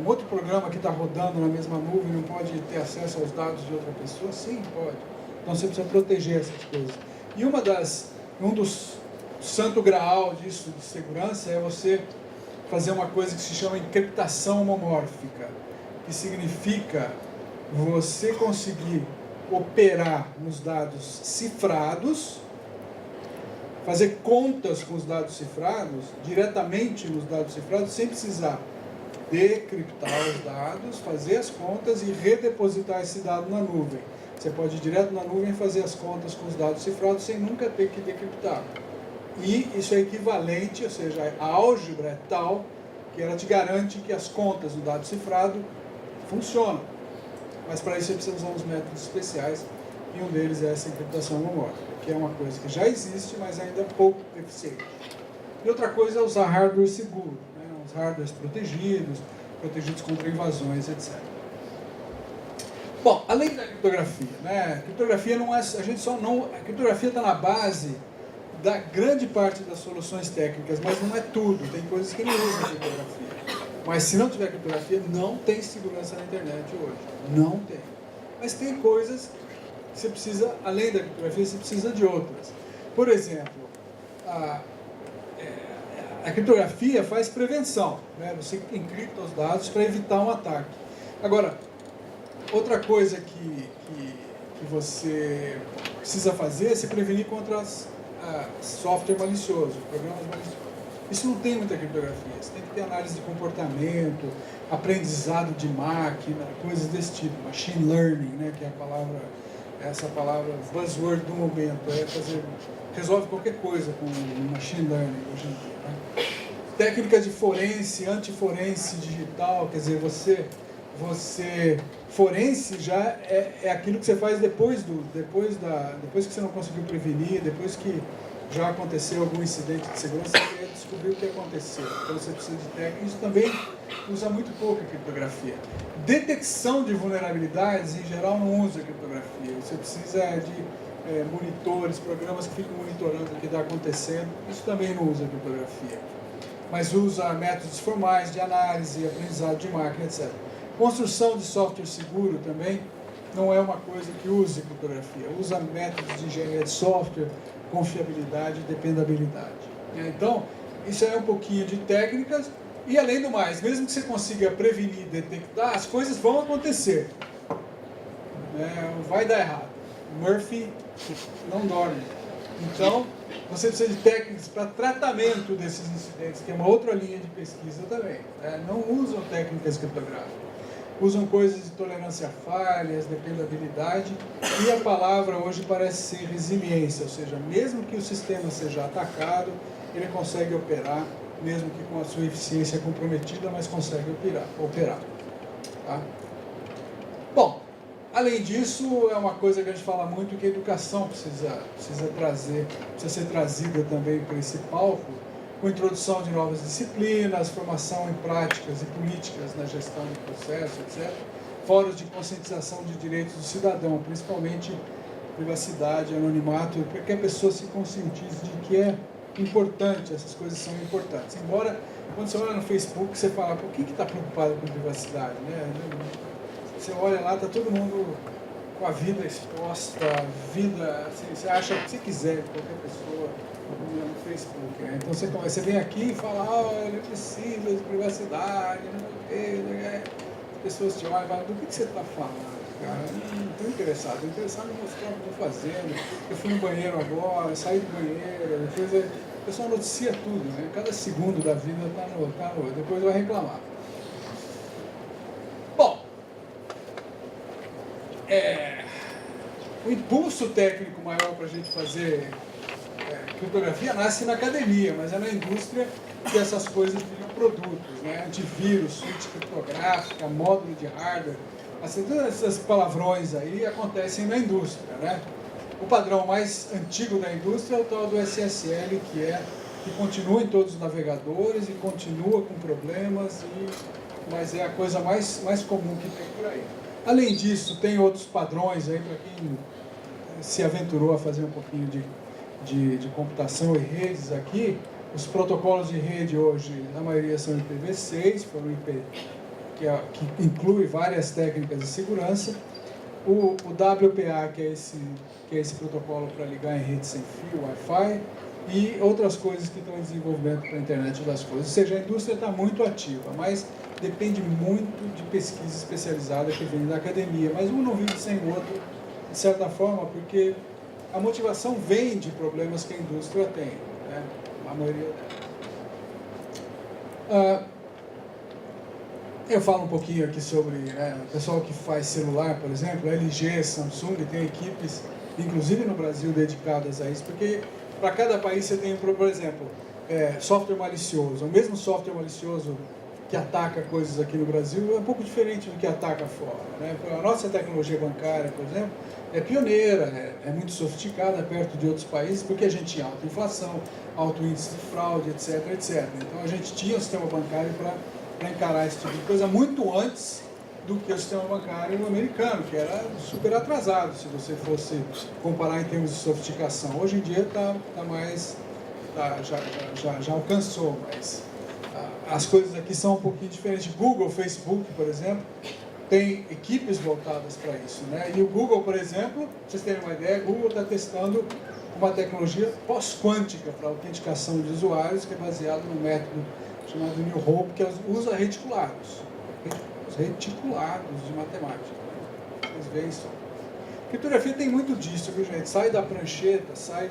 um outro programa que está rodando na mesma nuvem não pode ter acesso aos dados de outra pessoa? Sim, pode. Então você precisa proteger essas coisas. E um dos santo graal disso, de segurança, é você fazer uma coisa que se chama encriptação homomórfica, que significa você conseguir operar nos dados cifrados, fazer contas com os dados cifrados, diretamente nos dados cifrados, sem precisar decriptar os dados, fazer as contas e redepositar esse dado na nuvem. Você pode ir direto na nuvem e fazer as contas com os dados cifrados sem nunca ter que decriptar. E isso é equivalente, ou seja, a álgebra é tal que ela te garante que as contas do dado cifrado funcionam. Mas para isso você precisa usar uns métodos especiais, e um deles é essa encriptação homomórfica, que é uma coisa que já existe, mas ainda é pouco eficiente. E outra coisa é usar hardware seguro, né? Os hardwares protegidos contra invasões, etc. Bom, além da criptografia, né? A criptografia não é, a criptografia está na base da grande parte das soluções técnicas, mas não é tudo. Tem coisas que não usam criptografia. Mas se não tiver criptografia, não tem segurança na internet hoje. Não tem. Mas tem coisas que você precisa, além da criptografia, você precisa de outras. Por exemplo, a criptografia faz prevenção, né? Você encripta os dados para evitar um ataque. Agora, outra coisa que você precisa fazer é se prevenir contra software malicioso, programas maliciosos. Isso não tem muita criptografia. Você tem que ter análise de comportamento, aprendizado de máquina, coisas desse tipo, machine learning, né? Que é essa palavra buzzword do momento, resolve qualquer coisa com machine learning hoje em dia, né? Técnicas de forense, antiforense digital, quer dizer, forense já é aquilo que você faz depois que você não conseguiu prevenir, depois que já aconteceu algum incidente de segurança, você quer descobrir o que aconteceu. Então você precisa de técnica. Isso também usa muito pouco a criptografia. Detecção de vulnerabilidades, em geral, não usa criptografia. Você precisa de monitores, programas que ficam monitorando o que está acontecendo. Isso também não usa criptografia. Mas usa métodos formais de análise, aprendizado de máquina, etc. Construção de software seguro também não é uma coisa que use criptografia. Usa métodos de engenharia de software, confiabilidade e dependabilidade. Então, isso é um pouquinho de técnicas. E, além do mais, mesmo que você consiga prevenir e detectar, as coisas vão acontecer. Vai dar errado. Murphy não dorme. Então, você precisa de técnicas para tratamento desses incidentes, que é uma outra linha de pesquisa também. Né? Não usam técnicas criptográficas. Usam coisas de tolerância a falhas, dependabilidade, e a palavra hoje parece ser resiliência, ou seja, mesmo que o sistema seja atacado, ele consegue operar, mesmo que com a sua eficiência comprometida, mas consegue operar. Tá? Bom, além disso, é uma coisa que a gente fala muito, que a educação precisa ser trazida também para esse palco, com introdução de novas disciplinas, formação em práticas e políticas na gestão de processos, etc. Fóruns de conscientização de direitos do cidadão, principalmente privacidade, anonimato, para que a pessoa se conscientize de que é importante, essas coisas são importantes. Embora, quando você olha no Facebook, você fala, por que está preocupado com privacidade? Né? Você olha lá, está todo mundo com a vida exposta, assim, você acha o que você quiser, qualquer pessoa, no Facebook. Né? Então você vem aqui e fala, ele precisa de privacidade, não sei o quê. As pessoas te olham e falam, do que você está falando, cara? Não estou interessado em mostrar o que estou fazendo. Eu fui no banheiro agora, saí do banheiro, depois o pessoal noticia tudo, né? Cada segundo da vida está no depois vai reclamar. Bom, o impulso técnico maior para a gente fazer criptografia nasce na academia, mas é na indústria que essas coisas viram produtos, né? Antivírus, suíte criptográfica, módulo de hardware, assim, todas essas palavrões aí acontecem na indústria, né? O padrão mais antigo da indústria é o tal do SSL, que continua em todos os navegadores e continua com problemas, mas é a coisa mais comum que tem por aí. Além disso, tem outros padrões aí para quem se aventurou a fazer um pouquinho de computação e redes aqui. Os protocolos de rede hoje, na maioria são IPv6, que inclui várias técnicas de segurança. O WPA, que é esse protocolo para ligar em rede sem fio, Wi-Fi, e outras coisas que estão em desenvolvimento para a internet das coisas. Ou seja, a indústria está muito ativa, mas depende muito de pesquisa especializada que vem da academia. Mas um não vive sem o outro, de certa forma, porque a motivação vem de problemas que a indústria tem, né? A maioria delas. Eu falo um pouquinho aqui sobre o pessoal que faz celular, por exemplo, LG, Samsung, tem equipes, inclusive no Brasil, dedicadas a isso, porque para cada país você tem, por exemplo, software malicioso. O mesmo software malicioso que ataca coisas aqui no Brasil é um pouco diferente do que ataca fora, né? A nossa tecnologia bancária, por exemplo, é pioneira, é muito sofisticada perto de outros países, porque a gente tinha alta inflação, alto índice de fraude, etc, etc. Então a gente tinha um sistema bancário para encarar esse tipo de coisa muito antes do que o sistema bancário americano, que era super atrasado, se você fosse comparar em termos de sofisticação. Hoje em dia já alcançou, mas as coisas aqui são um pouquinho diferentes. Google, Facebook, por exemplo, tem equipes voltadas para isso, né? E o Google, por exemplo, para vocês terem uma ideia, o Google está testando uma tecnologia pós-quântica para autenticação de usuários, que é baseado no método chamado New Hope, que usa reticulados. Os reticulados de matemática. Né? Vocês veem só. Criptografia tem muito disso, viu, gente? Sai da prancheta, sai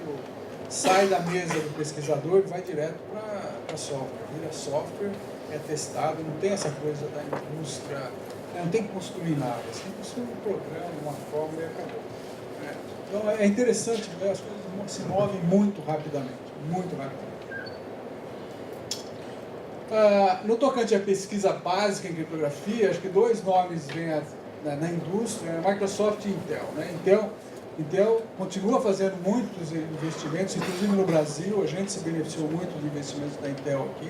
da mesa do pesquisador e vai direto para software. Vira software, é testado, não tem essa coisa da indústria, não tem que construir nada, você tem que construir um programa, uma fórmula e acabou. Né? Então é interessante, né? As coisas se movem muito rapidamente, muito rapidamente. No tocante à pesquisa básica em criptografia, acho que dois nomes vêm na indústria, Microsoft e Intel. Né? Intel continua fazendo muitos investimentos, inclusive no Brasil, a gente se beneficiou muito de investimentos da Intel aqui,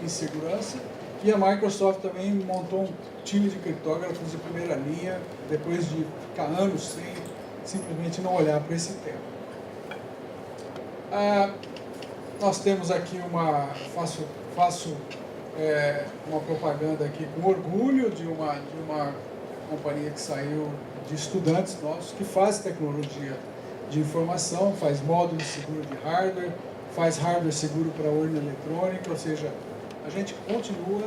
em segurança, e a Microsoft também montou um time de criptógrafos de primeira linha, depois de ficar anos sem simplesmente não olhar para esse tema. Nós temos aqui faço uma propaganda aqui com orgulho de uma companhia que saiu de estudantes nossos que faz tecnologia de informação, faz módulo seguro de hardware, faz hardware seguro para urna eletrônica, ou seja, a gente continua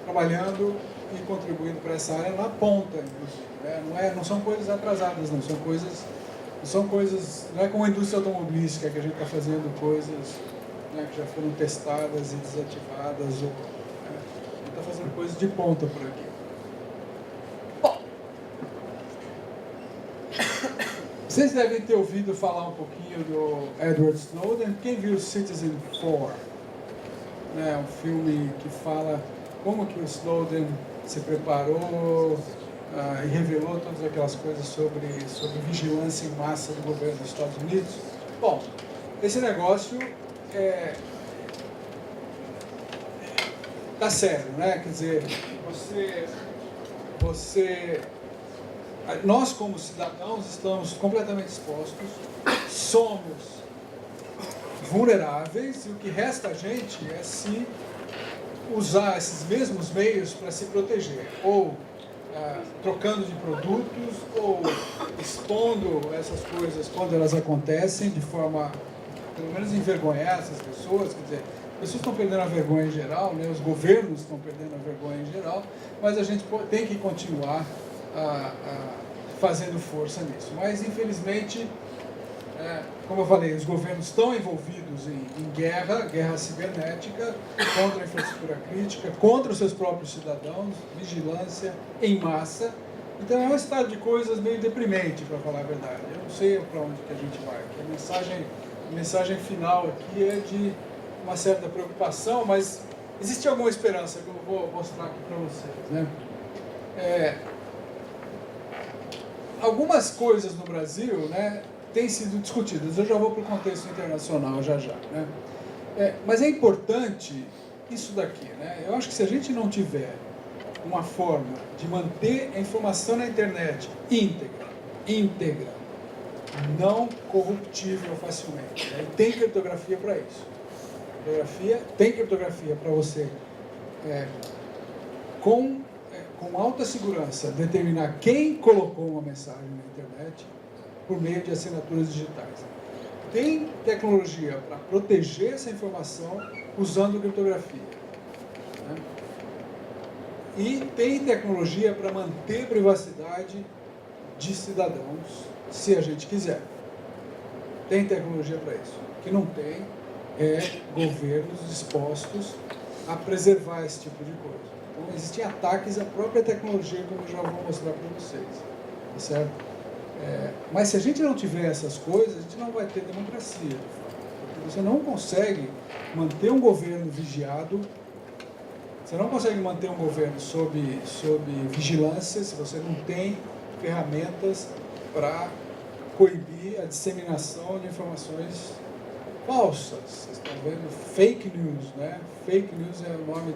trabalhando e contribuindo para essa área na ponta, inclusive. Né? Não são coisas atrasadas, não, são coisas São coisas, não é como a indústria automobilística que a gente está fazendo coisas, né, que já foram testadas e desativadas, ou a gente está fazendo coisas de ponta por aqui. Bom, vocês devem ter ouvido falar um pouquinho do Edward Snowden. Quem viu Citizen4? É um filme que fala como que o Snowden se preparou e revelou todas aquelas coisas sobre vigilância em massa do governo dos Estados Unidos. Bom, esse negócio tá sério, né? Quer dizer, nós como cidadãos estamos completamente expostos, somos vulneráveis, e o que resta a gente é se usar esses mesmos meios para se proteger, ou trocando de produtos, ou expondo essas coisas quando elas acontecem, de forma, pelo menos, envergonhar essas pessoas. Quer dizer, as pessoas estão perdendo a vergonha em geral, né? Os governos estão perdendo a vergonha em geral, mas a gente tem que continuar fazendo força nisso. Mas, infelizmente, como eu falei, os governos estão envolvidos em guerra cibernética, contra a infraestrutura crítica, contra os seus próprios cidadãos, vigilância em massa. Então é um estado de coisas meio deprimente, para falar a verdade. Eu não sei para onde que a gente vai. A mensagem final aqui é de uma certa preocupação, mas existe alguma esperança que eu vou mostrar aqui para vocês, né? Algumas coisas no Brasil, né, têm sido discutidas. Eu já vou para o contexto internacional já, né? Mas é importante isso daqui, né? Eu acho que se a gente não tiver uma forma de manter a informação na internet íntegra, não corruptível facilmente, né? Tem criptografia para isso. Tem criptografia para você, com alta segurança, determinar quem colocou uma mensagem na internet por meio de assinaturas digitais. Tem tecnologia para proteger essa informação usando criptografia, né? E tem tecnologia para manter a privacidade de cidadãos, se a gente quiser. Tem tecnologia para isso. O que não tem governos dispostos a preservar esse tipo de coisa. Então, existem ataques à própria tecnologia, como eu já vou mostrar para vocês. Tá certo? Mas se a gente não tiver essas coisas, a gente não vai ter democracia, de fato. Porque você não consegue manter um governo vigiado, você não consegue manter um governo sob vigilância se você não tem ferramentas para coibir a disseminação de informações falsas. Vocês estão vendo fake news, né? Fake news é o nome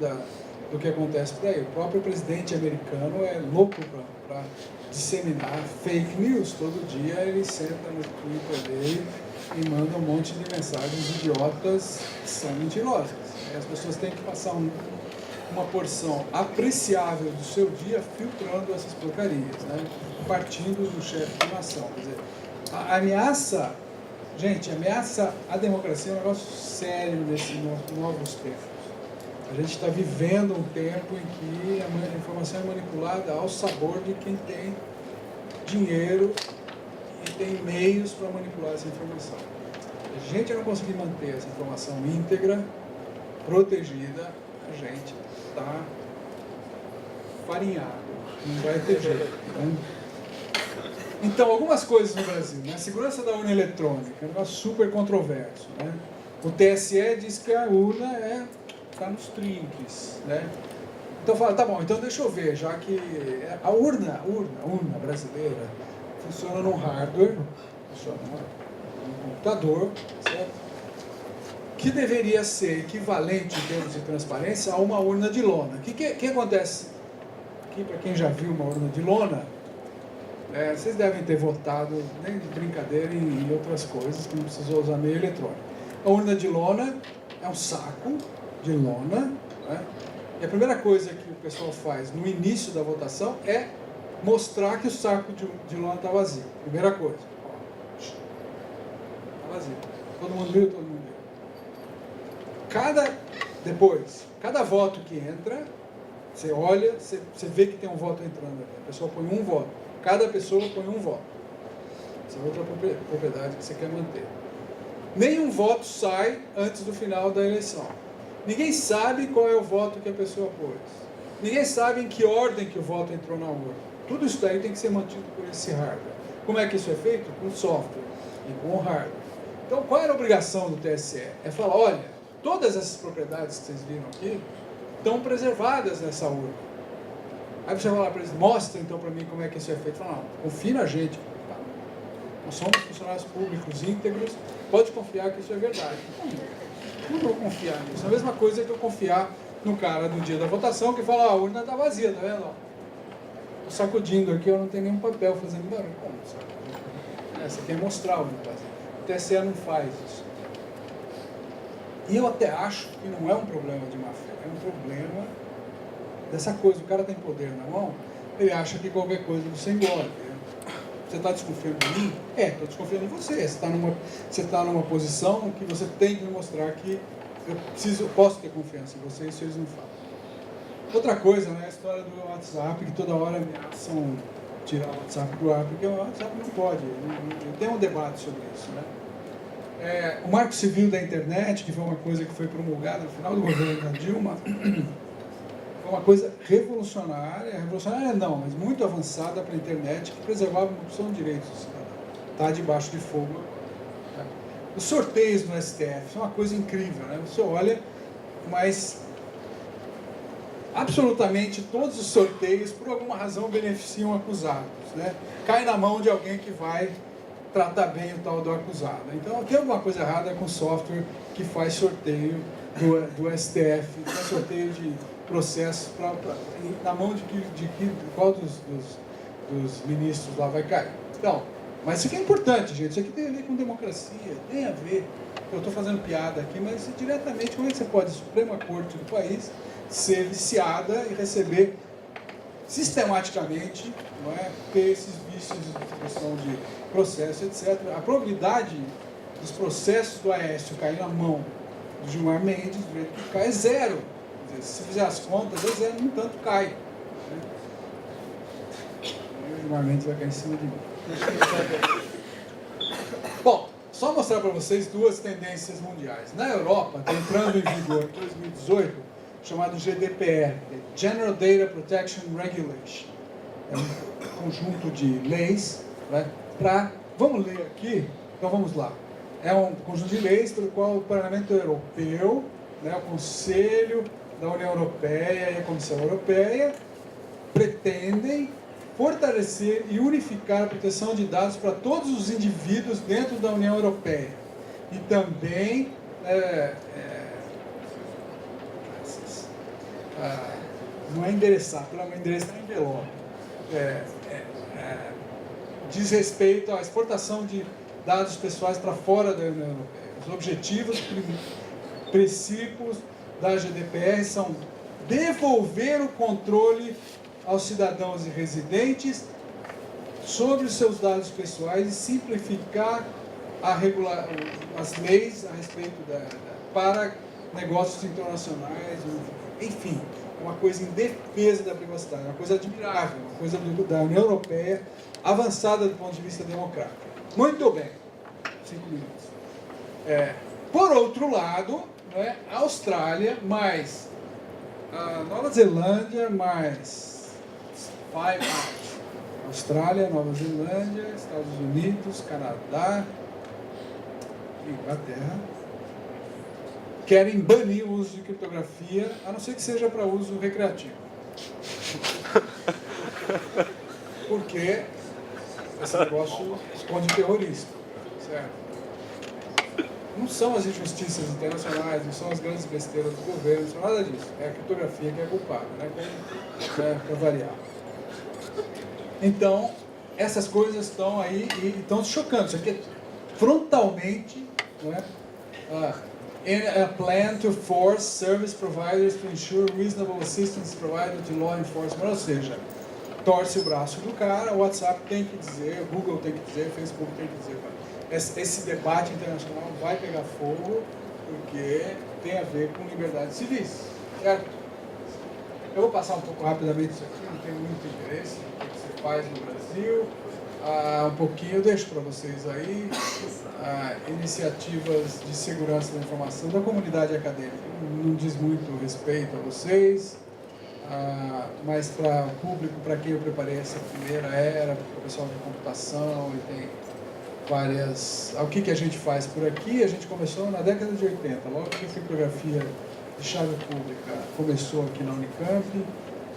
do que acontece por aí. O próprio presidente americano é louco para disseminar fake news. Todo dia ele senta no Twitter dele e manda um monte de mensagens idiotas que são mentirosas. As pessoas têm que passar uma porção apreciável do seu dia filtrando essas porcarias, né? Partindo do chefe de nação. Quer dizer, a ameaça, gente, ameaça à democracia é um negócio sério nesses novos tempos. A gente está vivendo um tempo em que a informação é manipulada ao sabor de quem tem dinheiro e tem meios para manipular essa informação. Se a gente não conseguir manter essa informação íntegra, protegida, a gente está farinhado, não vai ter jeito, né? Então, algumas coisas no Brasil, né? A segurança da urna eletrônica é um negócio super controverso, né? O TSE diz que a urna está nos trinques, né? Então fala, tá bom, então deixa eu ver, já que a urna brasileira funciona num hardware, funciona num computador, certo? Que deveria ser equivalente em termos de transparência a uma urna de lona. O que acontece? Aqui, para quem já viu uma urna de lona, vocês devem ter votado, nem de brincadeira, em outras coisas, que não precisou usar meio eletrônico. A urna de lona é um saco de lona, né? E a primeira coisa que o pessoal faz no início da votação é mostrar que o saco de lona está vazio. Primeira coisa. Está vazio. Todo mundo viu? Todo mundo viu. Cada voto que entra, você olha, você vê que tem um voto entrando ali. A pessoa põe um voto. Cada pessoa põe um voto. Essa é outra propriedade que você quer manter. Nenhum voto sai antes do final da eleição. Ninguém sabe qual é o voto que a pessoa pôs. Ninguém sabe em que ordem que o voto entrou na urna. Tudo isso daí tem que ser mantido por esse hardware. Como é que isso é feito? Com software e com hardware. Então, qual era a obrigação do TSE? É falar, olha, todas essas propriedades que vocês viram aqui estão preservadas nessa urna. Aí você vai lá para eles, mostra então para mim como é que isso é feito. Fala, não, confia na gente. Tá? Nós somos funcionários públicos íntegros, pode confiar que isso é verdade. Não vou confiar nisso. A mesma coisa que eu confiar no cara no dia da votação que fala, a urna está vazia, tá vendo? Estou sacudindo aqui, eu não tenho nenhum papel fazendo barulho. Como sabe? Você quer mostrar a urna vazia. O TSE não faz isso. E eu até acho que não é um problema de má fé, é um problema dessa coisa. O cara tem poder na mão, ele acha que qualquer coisa você engole. Você está desconfiando de mim? Estou desconfiando de você. Você está numa posição que você tem que me mostrar que eu posso ter confiança em você, isso eles não falam. Outra coisa, né, a história do WhatsApp, que toda hora ameaçam tirar o WhatsApp do ar, porque o WhatsApp não pode. Tem um debate sobre isso, né? O Marco Civil da Internet, que foi uma coisa que foi promulgada no final do governo da Dilma, foi uma coisa revolucionária não, mas muito avançada para a internet, que preservava uma opção de direitos do cidadão. Está debaixo de fogo. Né? Os sorteios no STF são uma coisa incrível, né? Você olha, mas absolutamente todos os sorteios, por alguma razão, beneficiam acusados, né? Cai na mão de alguém que vai tratar bem o tal do acusado. Então, tem alguma coisa errada com o software que faz sorteio do STF, faz sorteio de processos na mão de qual dos ministros lá vai cair. Então, mas isso aqui é importante, gente. Isso aqui tem a ver com democracia, tem a ver. Eu estou fazendo piada aqui, mas diretamente, como é que você pode, a Suprema Corte do país, ser viciada e receber sistematicamente, não é, ter esses vícios de questão de processo, etc. A probabilidade dos processos do Aécio cair na mão do Gilmar Mendes, do jeito que cai, é zero. Quer dizer, se fizer as contas, é zero, no entanto cai. Né? E o Gilmar Mendes vai cair em cima de mim. Bom, só mostrar para vocês duas tendências mundiais. Na Europa, está entrando em vigor em 2018, chamado GDPR, General Data Protection Regulation. É um conjunto de leis, né, vamos ler aqui, então vamos lá. É um conjunto de leis pelo qual o Parlamento Europeu, né, o Conselho da União Europeia e a Comissão Europeia pretendem fortalecer e unificar a proteção de dados para todos os indivíduos dentro da União Europeia. E também não é endereçar, pelo menos endereçar em envelope. Diz respeito à exportação de dados pessoais para fora da União Europeia. Os objetivos, princípios da GDPR são devolver o controle aos cidadãos e residentes sobre os seus dados pessoais e simplificar as leis a respeito para negócios internacionais, enfim, uma coisa em defesa da privacidade, uma coisa admirável, uma coisa da União Europeia avançada do ponto de vista democrático. Muito bem, 5 minutos. Por outro lado, né, a Austrália mais a Nova Zelândia mais 5 mais Austrália, Nova Zelândia, Estados Unidos, Canadá e Inglaterra querem banir o uso de criptografia, a não ser que seja para uso recreativo. Porque esse negócio esconde terrorista, certo? Não são as injustiças internacionais, não são as grandes besteiras do governo, não são nada disso. É a criptografia que é culpada, né? Para variar. Então, essas coisas estão aí e estão se chocando. Isso aqui é frontalmente, né? In a plan to force service providers to ensure reasonable assistance provided to law enforcement. Ou seja, torce o braço do cara, o WhatsApp tem que dizer, o Google tem que dizer, o Facebook tem que dizer. Esse debate internacional vai pegar fogo porque tem a ver com liberdades civis, certo? Eu vou passar um pouco rapidamente isso aqui, não tenho muito interesse no que você faz no Brasil. um pouquinho, eu deixo para vocês aí, iniciativas de segurança da informação da comunidade acadêmica. Não diz muito respeito a vocês, mas para o público, para quem eu preparei essa primeira era, para o pessoal de computação, e tem várias... O que a gente faz por aqui? A gente começou na década de 80, logo que a criptografia de chave pública começou aqui na Unicamp.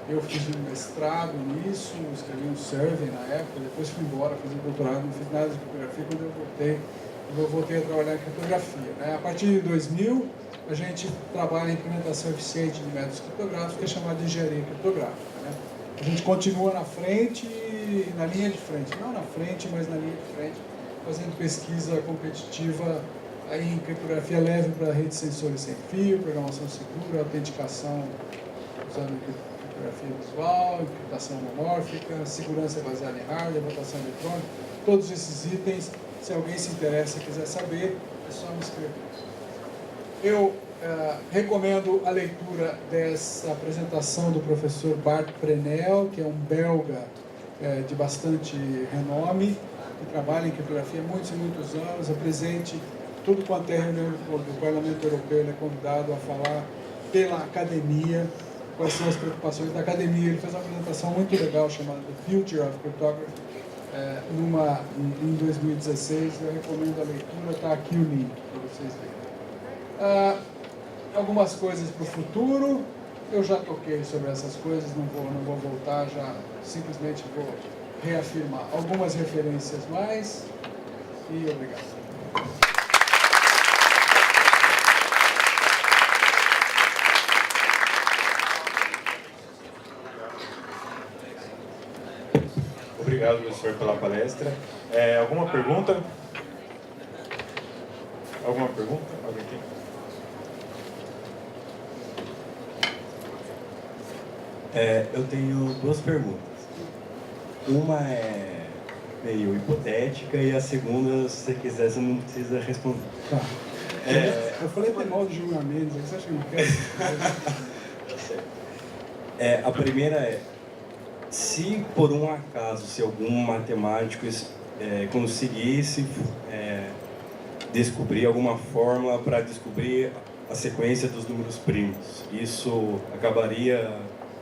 Eu fiz um mestrado nisso, escrevi um survey na época, depois fui embora, fiz um doutorado, não fiz nada de criptografia quando eu voltei a trabalhar em criptografia, né? A partir de 2000, a gente trabalha em implementação eficiente de métodos criptográficos, que é chamado de engenharia criptográfica, né? A gente continua na frente, na linha de frente, não na frente, mas na linha de frente, fazendo pesquisa competitiva em criptografia leve para redes de sensores sem fio, programação segura, autenticação usando criptografia visual, encriptação homomórfica, segurança baseada em hardware, votação eletrônica, todos esses itens, se alguém se interessa e quiser saber, é só me escrever. Eu recomendo a leitura dessa apresentação do professor Bart Prenel, que é um belga de bastante renome, que trabalha em criptografia há muitos e muitos anos, apresente tudo quanto é reunião do Parlamento Europeu, ele é convidado a falar pela academia, quais são as preocupações da academia. Ele fez uma apresentação muito legal chamada The Future of Cryptography, em 2016. Eu recomendo a leitura, está aqui o link para vocês verem. Algumas coisas para o futuro, eu já toquei sobre essas coisas, não vou voltar, já simplesmente vou reafirmar algumas referências mais, e obrigado. Obrigado, professor, pela palestra. Alguma pergunta? Alguma pergunta? Alguém tem? Eu tenho duas perguntas. Uma é meio hipotética e a segunda, se você quiser, você não precisa responder. Tá. Eu falei até mal de Gilmar Mendes, você acha que não quer? A primeira é, se por um acaso, se algum matemático conseguisse descobrir alguma fórmula para descobrir a sequência dos números primos, isso acabaria,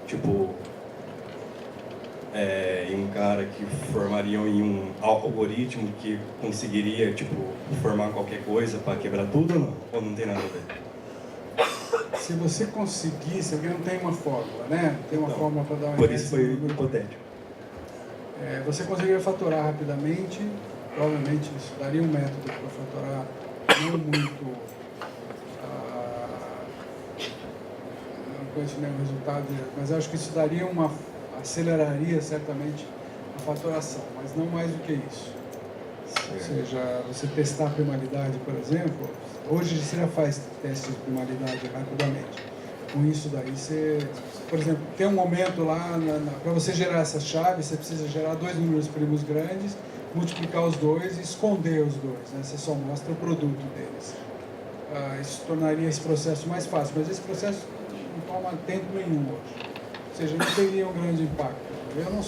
tipo, em um cara que formaria em um algoritmo que conseguiria, tipo, formar qualquer coisa para quebrar tudo, ou não tem nada a ver? Se você conseguisse, porque não tem uma fórmula, né? Tem uma fórmula para dar uma Por isso foi hipotético. Você conseguiria faturar rapidamente, provavelmente isso daria um método para faturar não muito... não conheço nenhum resultado, mas acho que isso daria aceleraria certamente a faturação, mas não mais do que isso. Ou seja, você testar a primalidade, por exemplo, hoje você já faz testes de primalidade rapidamente. Com isso daí você, por exemplo, tem um momento lá, para você gerar essa chave, você precisa gerar dois números primos grandes, multiplicar os dois e esconder os dois, né? Você só mostra o produto deles. Isso tornaria esse processo mais fácil, mas esse processo não toma tempo nenhum hoje. Ou seja, não teria um grande impacto. Eu não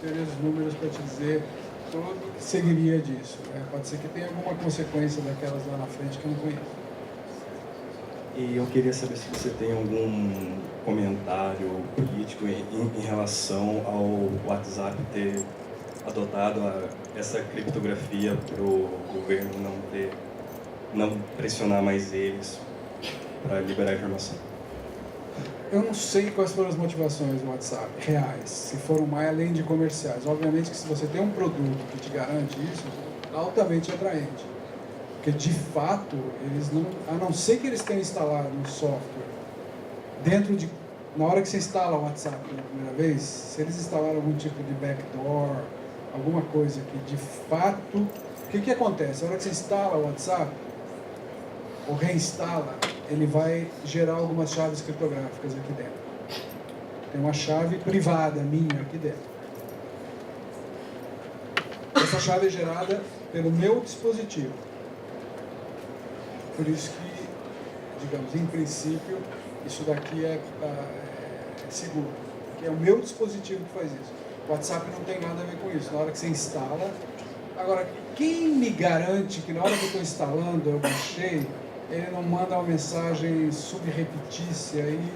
teria os números para te dizer todo o que seguiria disso. Pode ser que tenha alguma consequência daquelas lá na frente que eu não conheço. E eu queria saber se você tem algum comentário político em relação ao WhatsApp ter adotado essa criptografia para o governo não pressionar mais eles para liberar a informação. Eu não sei quais foram as motivações do WhatsApp reais, se foram mais além de comerciais. Obviamente que se você tem um produto que te garante isso, é altamente atraente. Porque de fato, eles não, a não ser que eles tenham instalado um software na hora que você instala o WhatsApp pela primeira vez, se eles instalaram algum tipo de backdoor, alguma coisa que de fato... O que acontece? Na hora que você instala o WhatsApp, ou reinstala, ele vai gerar algumas chaves criptográficas aqui dentro. Tem uma chave privada minha aqui dentro. Essa chave é gerada pelo meu dispositivo. Por isso que, digamos, em princípio, isso daqui é seguro. Porque é o meu dispositivo que faz isso. O WhatsApp não tem nada a ver com isso. Na hora que você instala... Agora, quem me garante que na hora que eu estou instalando, eu baixei, ele não manda uma mensagem subrepetícia e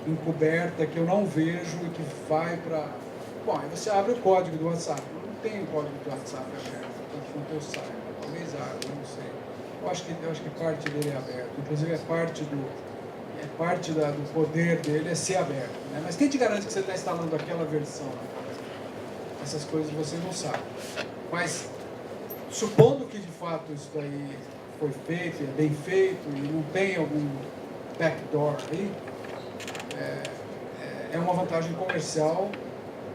encoberta que eu não vejo e que vai para... Bom, aí você abre o código do WhatsApp. Não tem o código do WhatsApp aberto, tanto que eu saiba. Talvez abra, não sei. Eu acho que parte dele é aberto. Inclusive é parte do poder dele é ser aberto. Né? Mas quem te garante que você está instalando aquela versão? Essas coisas você não sabe. Mas, supondo que de fato isso daí foi feito, é bem feito, e não tem algum backdoor aí, é uma vantagem comercial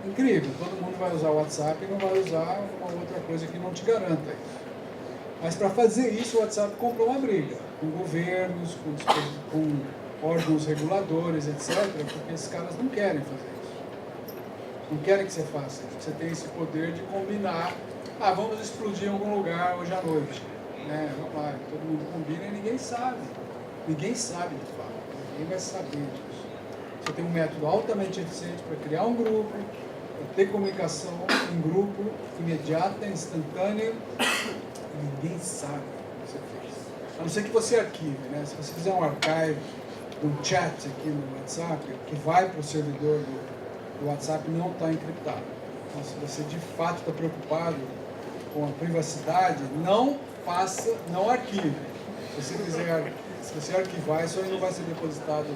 incrível. Todo mundo vai usar o WhatsApp e não vai usar uma outra coisa que não te garanta isso. Mas para fazer isso, o WhatsApp comprou uma briga com governos, com órgãos reguladores, etc., porque esses caras não querem fazer isso. Não querem que você faça isso. Você tem esse poder de combinar. Vamos explodir em algum lugar hoje à noite. Vamos lá, todo mundo combina e ninguém sabe. Ninguém sabe de fato. Ninguém vai saber disso. Você tem um método altamente eficiente para criar um grupo, para ter comunicação em grupo, imediata, instantânea. Ninguém sabe o que você fez. A não ser que você arquive, né? Se você fizer um archive de um chat aqui no WhatsApp, que vai para o servidor do WhatsApp, não está encriptado. Então, se você de fato está preocupado com a privacidade, não arquive. Se você arquivar, isso aí não vai ser depositado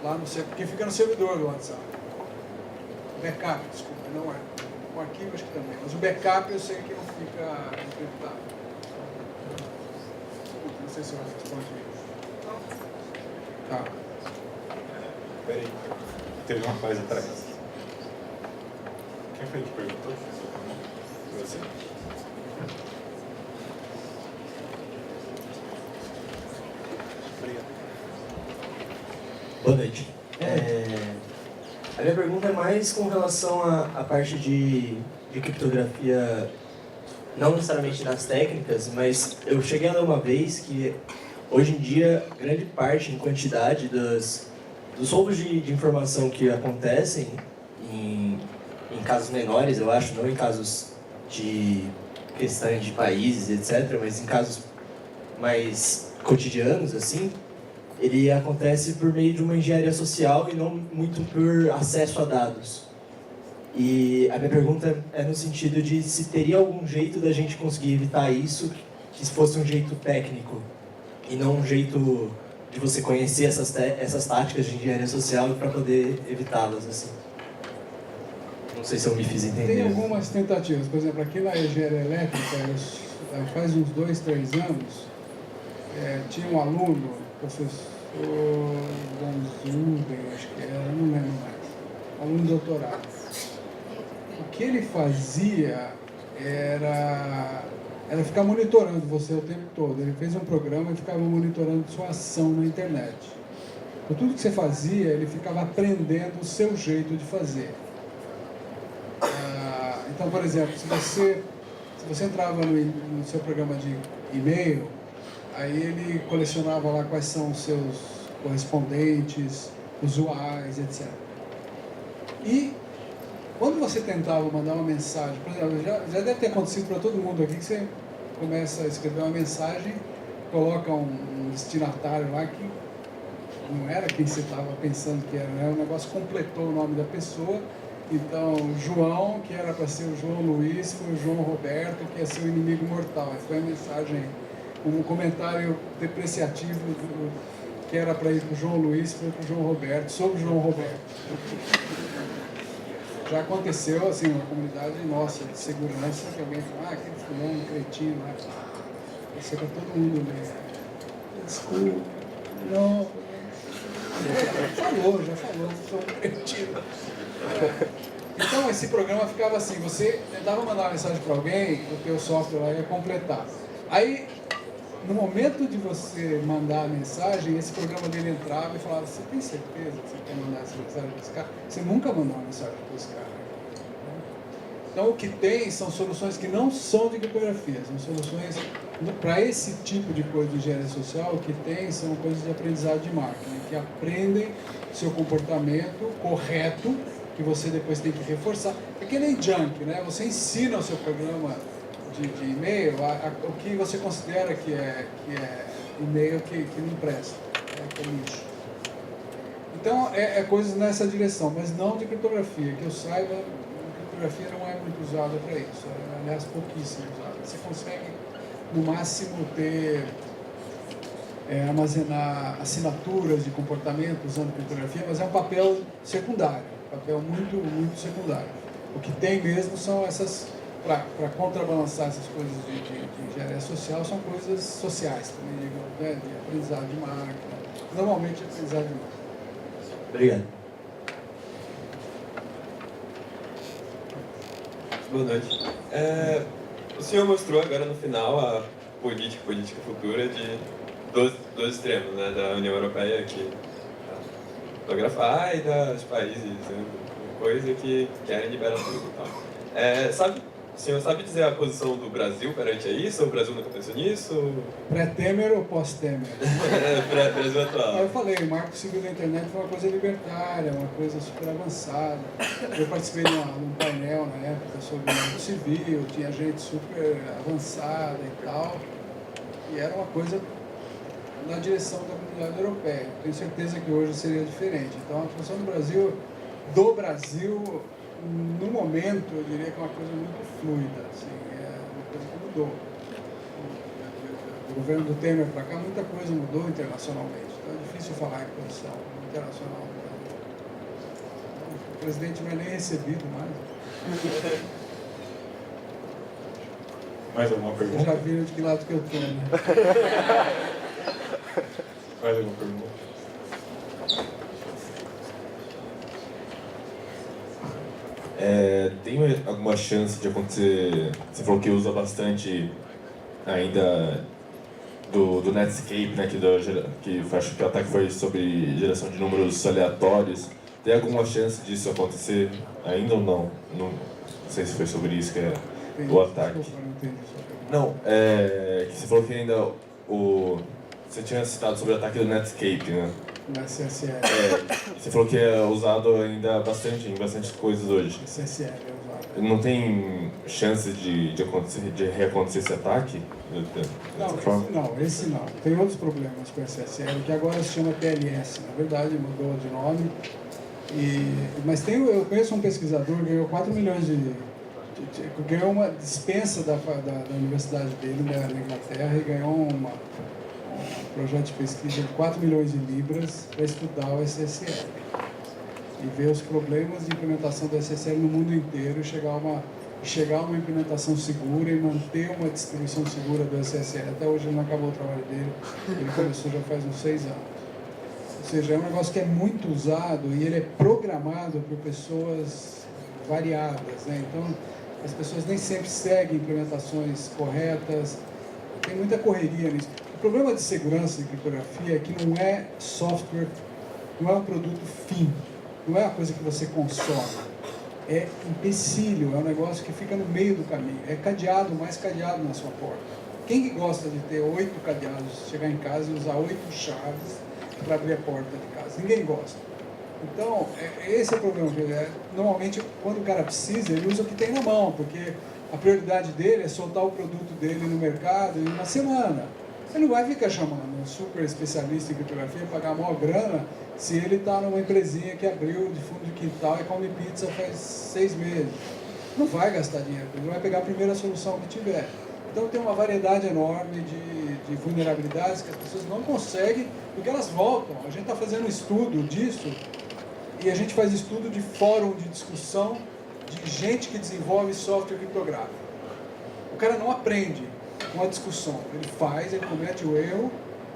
lá no servidor, porque fica no servidor do WhatsApp. Backup, desculpa, não é. O arquivo acho que também, mas o backup eu sei que não fica encriptado. Não sei se eu respondi isso. Tá. Peraí, teve uma coisa atrás. Quem foi que perguntou? Você? Obrigado. Boa noite. A minha pergunta é mais com relação à parte de criptografia, não necessariamente das técnicas, mas eu cheguei a ler uma vez que hoje em dia grande parte, em quantidade, dos roubos de informação que acontecem em casos menores, eu acho, não em casos de questão de países, etc., mas em casos mais cotidianos, assim, ele acontece por meio de uma engenharia social e não muito por acesso a dados. E a minha pergunta é no sentido de se teria algum jeito da gente conseguir evitar isso, que fosse um jeito técnico, e não um jeito de você conhecer essas táticas de engenharia social para poder evitá-las, assim. Não sei se eu me fiz entender. Tem algumas tentativas. Por exemplo, aqui na engenharia elétrica, faz uns 2, 3 anos, tinha um aluno, professor Gonzuben, acho que era, não lembro mais, aluno de doutorado. O que ele fazia era ficar monitorando você o tempo todo. Ele fez um programa e ficava monitorando sua ação na internet. Por tudo que você fazia, ele ficava aprendendo o seu jeito de fazer. Então, por exemplo, se você entrava no seu programa de e-mail, aí ele colecionava lá quais são os seus correspondentes, usuários, etc. E quando você tentava mandar uma mensagem, por exemplo, já deve ter acontecido para todo mundo aqui, que você começa a escrever uma mensagem, coloca um destinatário lá que não era quem você estava pensando que era, né? O negócio completou o nome da pessoa. Então, João, que era para ser o João Luiz, foi o João Roberto, que ia ser o inimigo mortal. Aí foi a mensagem, um comentário depreciativo que era para ir para o João Luiz, foi para o João Roberto, sobre o João Roberto. Já aconteceu, assim, uma comunidade nossa de segurança, que alguém falou, aquele fulano, cretino, né? Isso é para todo mundo ler. Desculpa, não. Já falou, sou um cretino. Então esse programa ficava assim, você tentava mandar uma mensagem para alguém, o teu software lá ia completar. Aí, no momento de você mandar a mensagem, esse programa dele entrava e falava, você tem certeza que você quer mandar essa mensagem para esse cara? Você nunca mandou uma mensagem para esse cara. Então o que tem são soluções que não são de criptografia, são soluções para esse tipo de coisa de engenharia social. O que tem são coisas de aprendizado de máquina, que aprendem seu comportamento correto que você depois tem que reforçar. É que nem junk, né? Você ensina o seu programa de e-mail o que você considera que é e-mail que não presta, que é lixo. Então, é coisas nessa direção, mas não de criptografia. Que eu saiba, a criptografia não é muito usada para isso. Aliás, pouquíssimo usada. Você consegue, no máximo, armazenar assinaturas de comportamento usando criptografia, mas é um papel secundário, papel muito, muito secundário. O que tem mesmo são essas, para contrabalançar essas coisas de engenharia social, são coisas sociais também, né, de aprendizado de máquina, normalmente aprendizado de máquina. Obrigado. Boa noite. O senhor mostrou agora no final a política futura dos extremos, né, da União Europeia, que fotografar, e dos países, coisa que querem liberar tudo e tal. O senhor sabe dizer a posição do Brasil perante isso? O Brasil nunca pensou nisso? Pré-Temer ou pós-Temer? Brasil atual. Eu falei, o marco civil da internet foi uma coisa libertária, uma coisa super avançada. Eu participei de um painel na época sobre o marco civil, tinha gente super avançada e tal, e era uma coisa na direção da comunidade europeia. Tenho certeza que hoje seria diferente. Então, a função do Brasil, no momento, eu diria que é uma coisa muito fluida, assim, é uma coisa que mudou. Do governo do Temer para cá, muita coisa mudou internacionalmente. Então é difícil falar em posição internacional. O presidente não é nem recebido mais. Mais alguma pergunta? Vocês já viram de que lado que eu estou, né? Mais alguma pergunta? Tem alguma chance de acontecer? Você falou que usa bastante ainda do Netscape, né? Que acho que o ataque foi sobre geração de números aleatórios. Tem alguma chance disso acontecer ainda ou não? Não sei se foi sobre isso que é o ataque. Desculpa, não entendi sua pergunta. Não, que você falou que ainda você tinha citado sobre o ataque do Netscape, né? Na SSL. Você falou que é usado ainda bastante em bastante coisas hoje. SSL é usado. Não tem chance de reacontecer esse ataque? Esse não. Tem outros problemas com o SSL, que agora se chama TLS. Na verdade, mudou de nome. Mas eu conheço um pesquisador que ganhou 4 milhões ganhou uma dispensa da universidade dele na Inglaterra e ganhou um projeto de pesquisa de 4 milhões de libras para estudar o SSL e ver os problemas de implementação do SSL no mundo inteiro e chegar a uma implementação segura e manter uma distribuição segura do SSL. Até hoje ele não acabou o trabalho dele, ele começou já faz uns 6 anos. Ou seja, é um negócio que é muito usado e ele é programado por pessoas variadas, né? Então, as pessoas nem sempre seguem implementações corretas, tem muita correria nisso. O problema de segurança e criptografia é que não é software, não é um produto fim, não é uma coisa que você consome. É empecilho, é um negócio que fica no meio do caminho. É cadeado, mais cadeado na sua porta. Quem que gosta de ter 8 cadeados, chegar em casa e usar 8 chaves para abrir a porta de casa? Ninguém gosta. Então, esse é o problema. Normalmente, quando o cara precisa, ele usa o que tem na mão, porque a prioridade dele é soltar o produto dele no mercado em uma semana. Ele não vai ficar chamando um super especialista em criptografia, pagar a maior grana, se ele está numa empresinha que abriu de fundo de quintal e come pizza faz 6 meses. Não vai gastar dinheiro, ele vai pegar a primeira solução que tiver. Então tem uma variedade enorme de vulnerabilidades que as pessoas não conseguem, porque elas voltam. A gente está fazendo um estudo disso, e a gente faz estudo de fórum de discussão de gente que desenvolve software criptográfico. O cara não aprende com a discussão. Ele faz, ele comete o erro,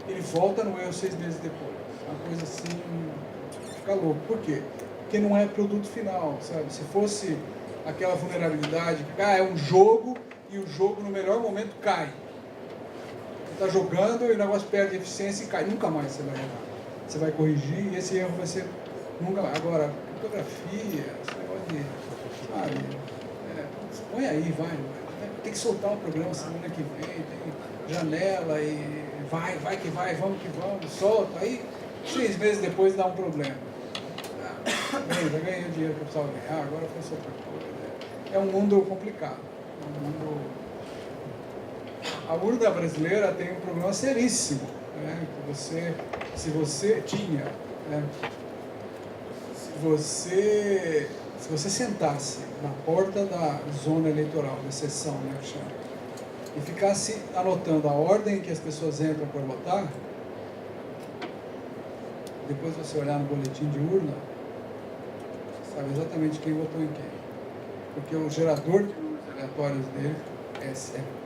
ele volta no erro 6 meses depois. Uma coisa assim, fica louco. Por quê? Porque não é produto final, sabe? Se fosse aquela vulnerabilidade, é um jogo e o jogo no melhor momento cai. Você está jogando e o negócio perde eficiência e cai. Nunca mais você vai jogar. Você vai corrigir e esse erro vai ser nunca mais. Agora, criptografia, esse negócio de... põe aí, vai. Tem que soltar o programa semana que vem, tem janela e vai que vai, vamos que vamos, solta. Aí, 6 meses depois dá um problema. bem, já ganhei o dinheiro que eu precisava ganhar, agora eu faço outra coisa. É um mundo complicado. É um mundo... A urna brasileira tem um problema seríssimo, né? Que se você tinha, né? Se você sentasse na porta da zona eleitoral, da sessão, né, que chama, e ficasse anotando a ordem que as pessoas entram para votar, depois você olhar no boletim de urna, você sabe exatamente quem votou em quem. Porque o gerador de números aleatórios dele é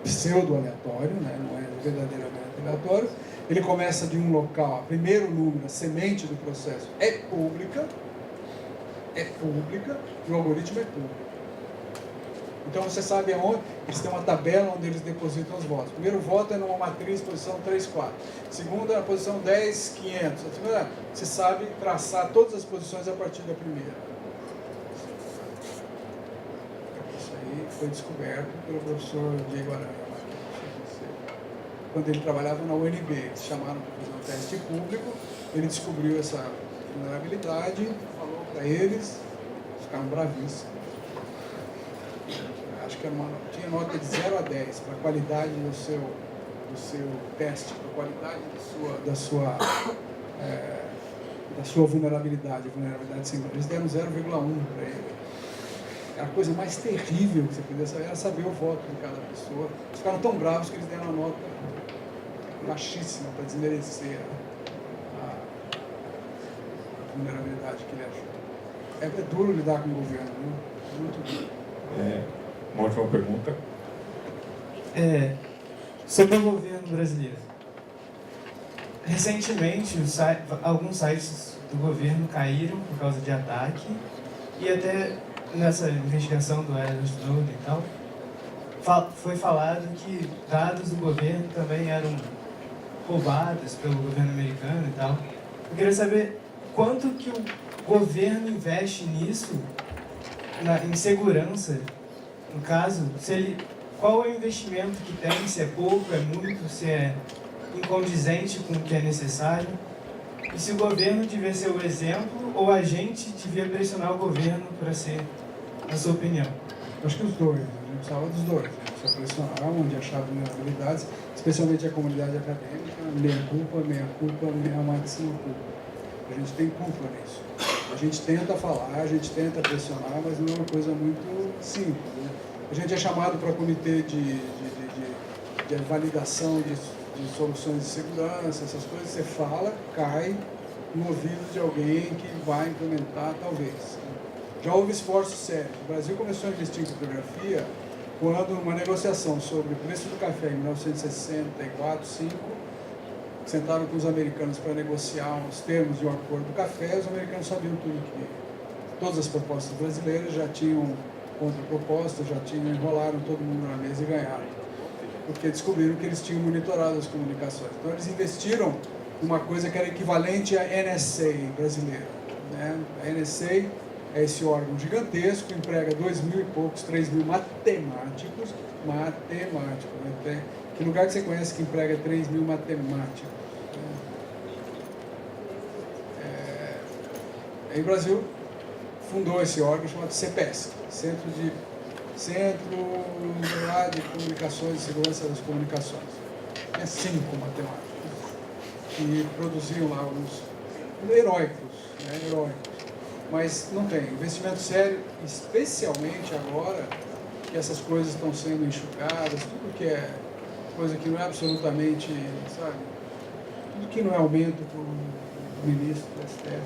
pseudo-aleatório, né? Não é verdadeiramente aleatório. Ele começa de um local, primeiro número, a semente do processo é pública, e o algoritmo é público. Então você sabe aonde, eles têm uma tabela onde eles depositam os votos. O primeiro voto é numa matriz, posição 3, 4. Segundo é na posição 10, 500. Você sabe traçar todas as posições a partir da primeira. Isso aí foi descoberto pelo professor Diego Aranha. Quando ele trabalhava na UNB, eles chamaram para fazer um teste público, ele descobriu essa vulnerabilidade, falou para eles, ficaram bravíssimos. Acho que tinha nota de 0 a 10 para a qualidade do seu teste, para a qualidade da sua vulnerabilidade singular. Eles deram 0,1 para ele. A coisa mais terrível que você podia saber era saber o voto de cada pessoa. Eles ficaram tão bravos que eles deram uma nota baixíssima para desmerecer a vulnerabilidade que ele achou. É duro lidar com o governo, né? Muito duro. Uma última pergunta. Sobre o governo brasileiro. Recentemente, alguns sites do governo caíram por causa de ataque, e até nessa investigação do Edward Snowden e tal, foi falado que dados do governo também eram roubados pelo governo americano e tal. Eu queria saber quanto que o governo investe nisso, em segurança, no caso, qual é o investimento que tem, se é pouco, é muito, se é incondizente com o que é necessário, e se o governo devia ser o exemplo ou a gente devia pressionar o governo para ser, na sua opinião? Eu acho que os dois, a gente precisava dos dois. A gente precisa pressionar onde achar vulnerabilidades, especialmente a comunidade acadêmica, meia culpa, meia máxima culpa. A gente tem culpa nisso. A gente tenta falar, a gente tenta pressionar, mas não é uma coisa muito simples, né? A gente é chamado para comitê de validação de soluções de segurança, essas coisas, você fala, cai no ouvido de alguém que vai implementar, talvez. Já houve esforços sérios. O Brasil começou a investir em criptografia quando uma negociação sobre o preço do café em 1964, 5, sentaram com os americanos para negociar os termos de um acordo do café, os americanos sabiam tudo que... Todas as propostas brasileiras já tinham contrapropostas, enrolaram todo mundo na mesa e ganharam. Porque descobriram que eles tinham monitorado as comunicações. Então eles investiram numa coisa que era equivalente à NSA brasileira, né? A NSA é esse órgão gigantesco, emprega 2.000 e poucos, 3.000 matemáticos, né? Que lugar que você conhece que emprega 3.000 matemáticos? Aí o Brasil fundou esse órgão chamado CEPESC, Centro de Comunicações e Segurança das Comunicações. Tinha 5 matemáticos que produziam lá alguns heróicos, né? Mas não tem investimento sério, especialmente agora que essas coisas estão sendo enxugadas, tudo que é coisa que não é absolutamente, sabe, tudo que não é aumento para o ministro do STF,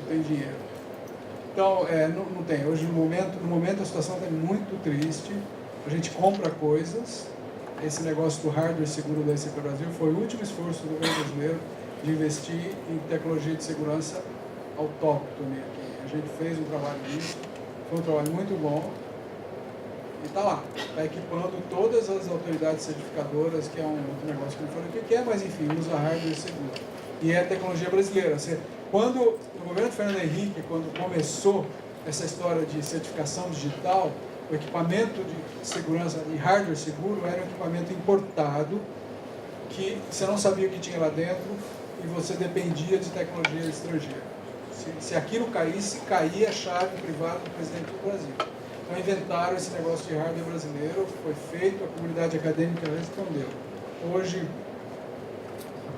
não tem dinheiro. Então, não tem. Hoje, no momento a situação está muito triste. A gente compra coisas. Esse negócio do hardware seguro da SCP Brasil foi o último esforço do governo brasileiro de investir em tecnologia de segurança autóctone aqui. A gente fez um trabalho disso. Foi um trabalho muito bom. E está lá. Está equipando todas as autoridades certificadoras, que é um outro negócio que não falei o que é, mas enfim, usa hardware seguro. E é tecnologia brasileira. Quando, no governo Fernando Henrique, quando começou essa história de certificação digital, o equipamento de segurança e hardware seguro era um equipamento importado, que você não sabia o que tinha lá dentro e você dependia de tecnologia estrangeira. Se aquilo caísse, caía a chave privada do presidente do Brasil. Então inventaram esse negócio de hardware brasileiro, foi feito, a comunidade acadêmica respondeu. Hoje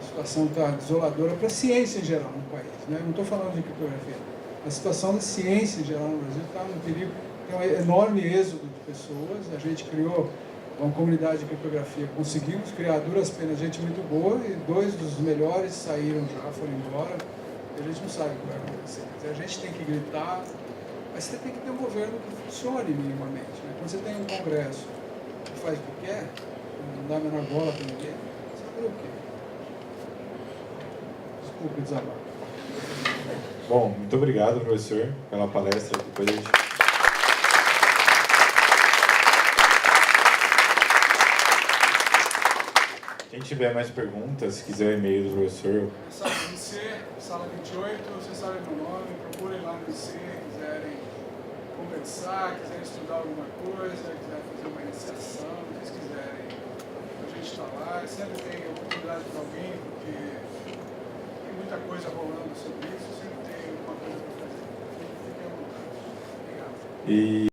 a situação está desoladora para a ciência em geral no país, né? Não estou falando de criptografia. A situação da ciência em geral no Brasil está num perigo, tem um enorme êxodo de pessoas. A gente criou uma comunidade de criptografia, conseguimos criar a duras penas gente muito boa e 2 dos melhores saíram já, foram embora. E a gente não sabe o que vai acontecer. Quer dizer, a gente tem que gritar, mas você tem que ter um governo que funcione minimamente, né? Quando você tem um congresso que faz o que quer, não dá a menor bola para ninguém, você vai fazer o quê? Desculpe desabar. Bom, muito obrigado, professor, pela palestra. Depois a gente... Quem tiver mais perguntas, se quiser o e-mail do professor. Sala IC, sala 28, vocês sabem meu nome, procurem lá no IC, quiserem conversar, quiserem estudar alguma coisa, quiserem fazer uma iniciação, o que vocês quiserem. A gente está lá, sempre tem oportunidade para alguém, porque tem muita coisa rolando sobre isso, sempre tem alguma coisa para fazer. Fiquem à vontade. Obrigado.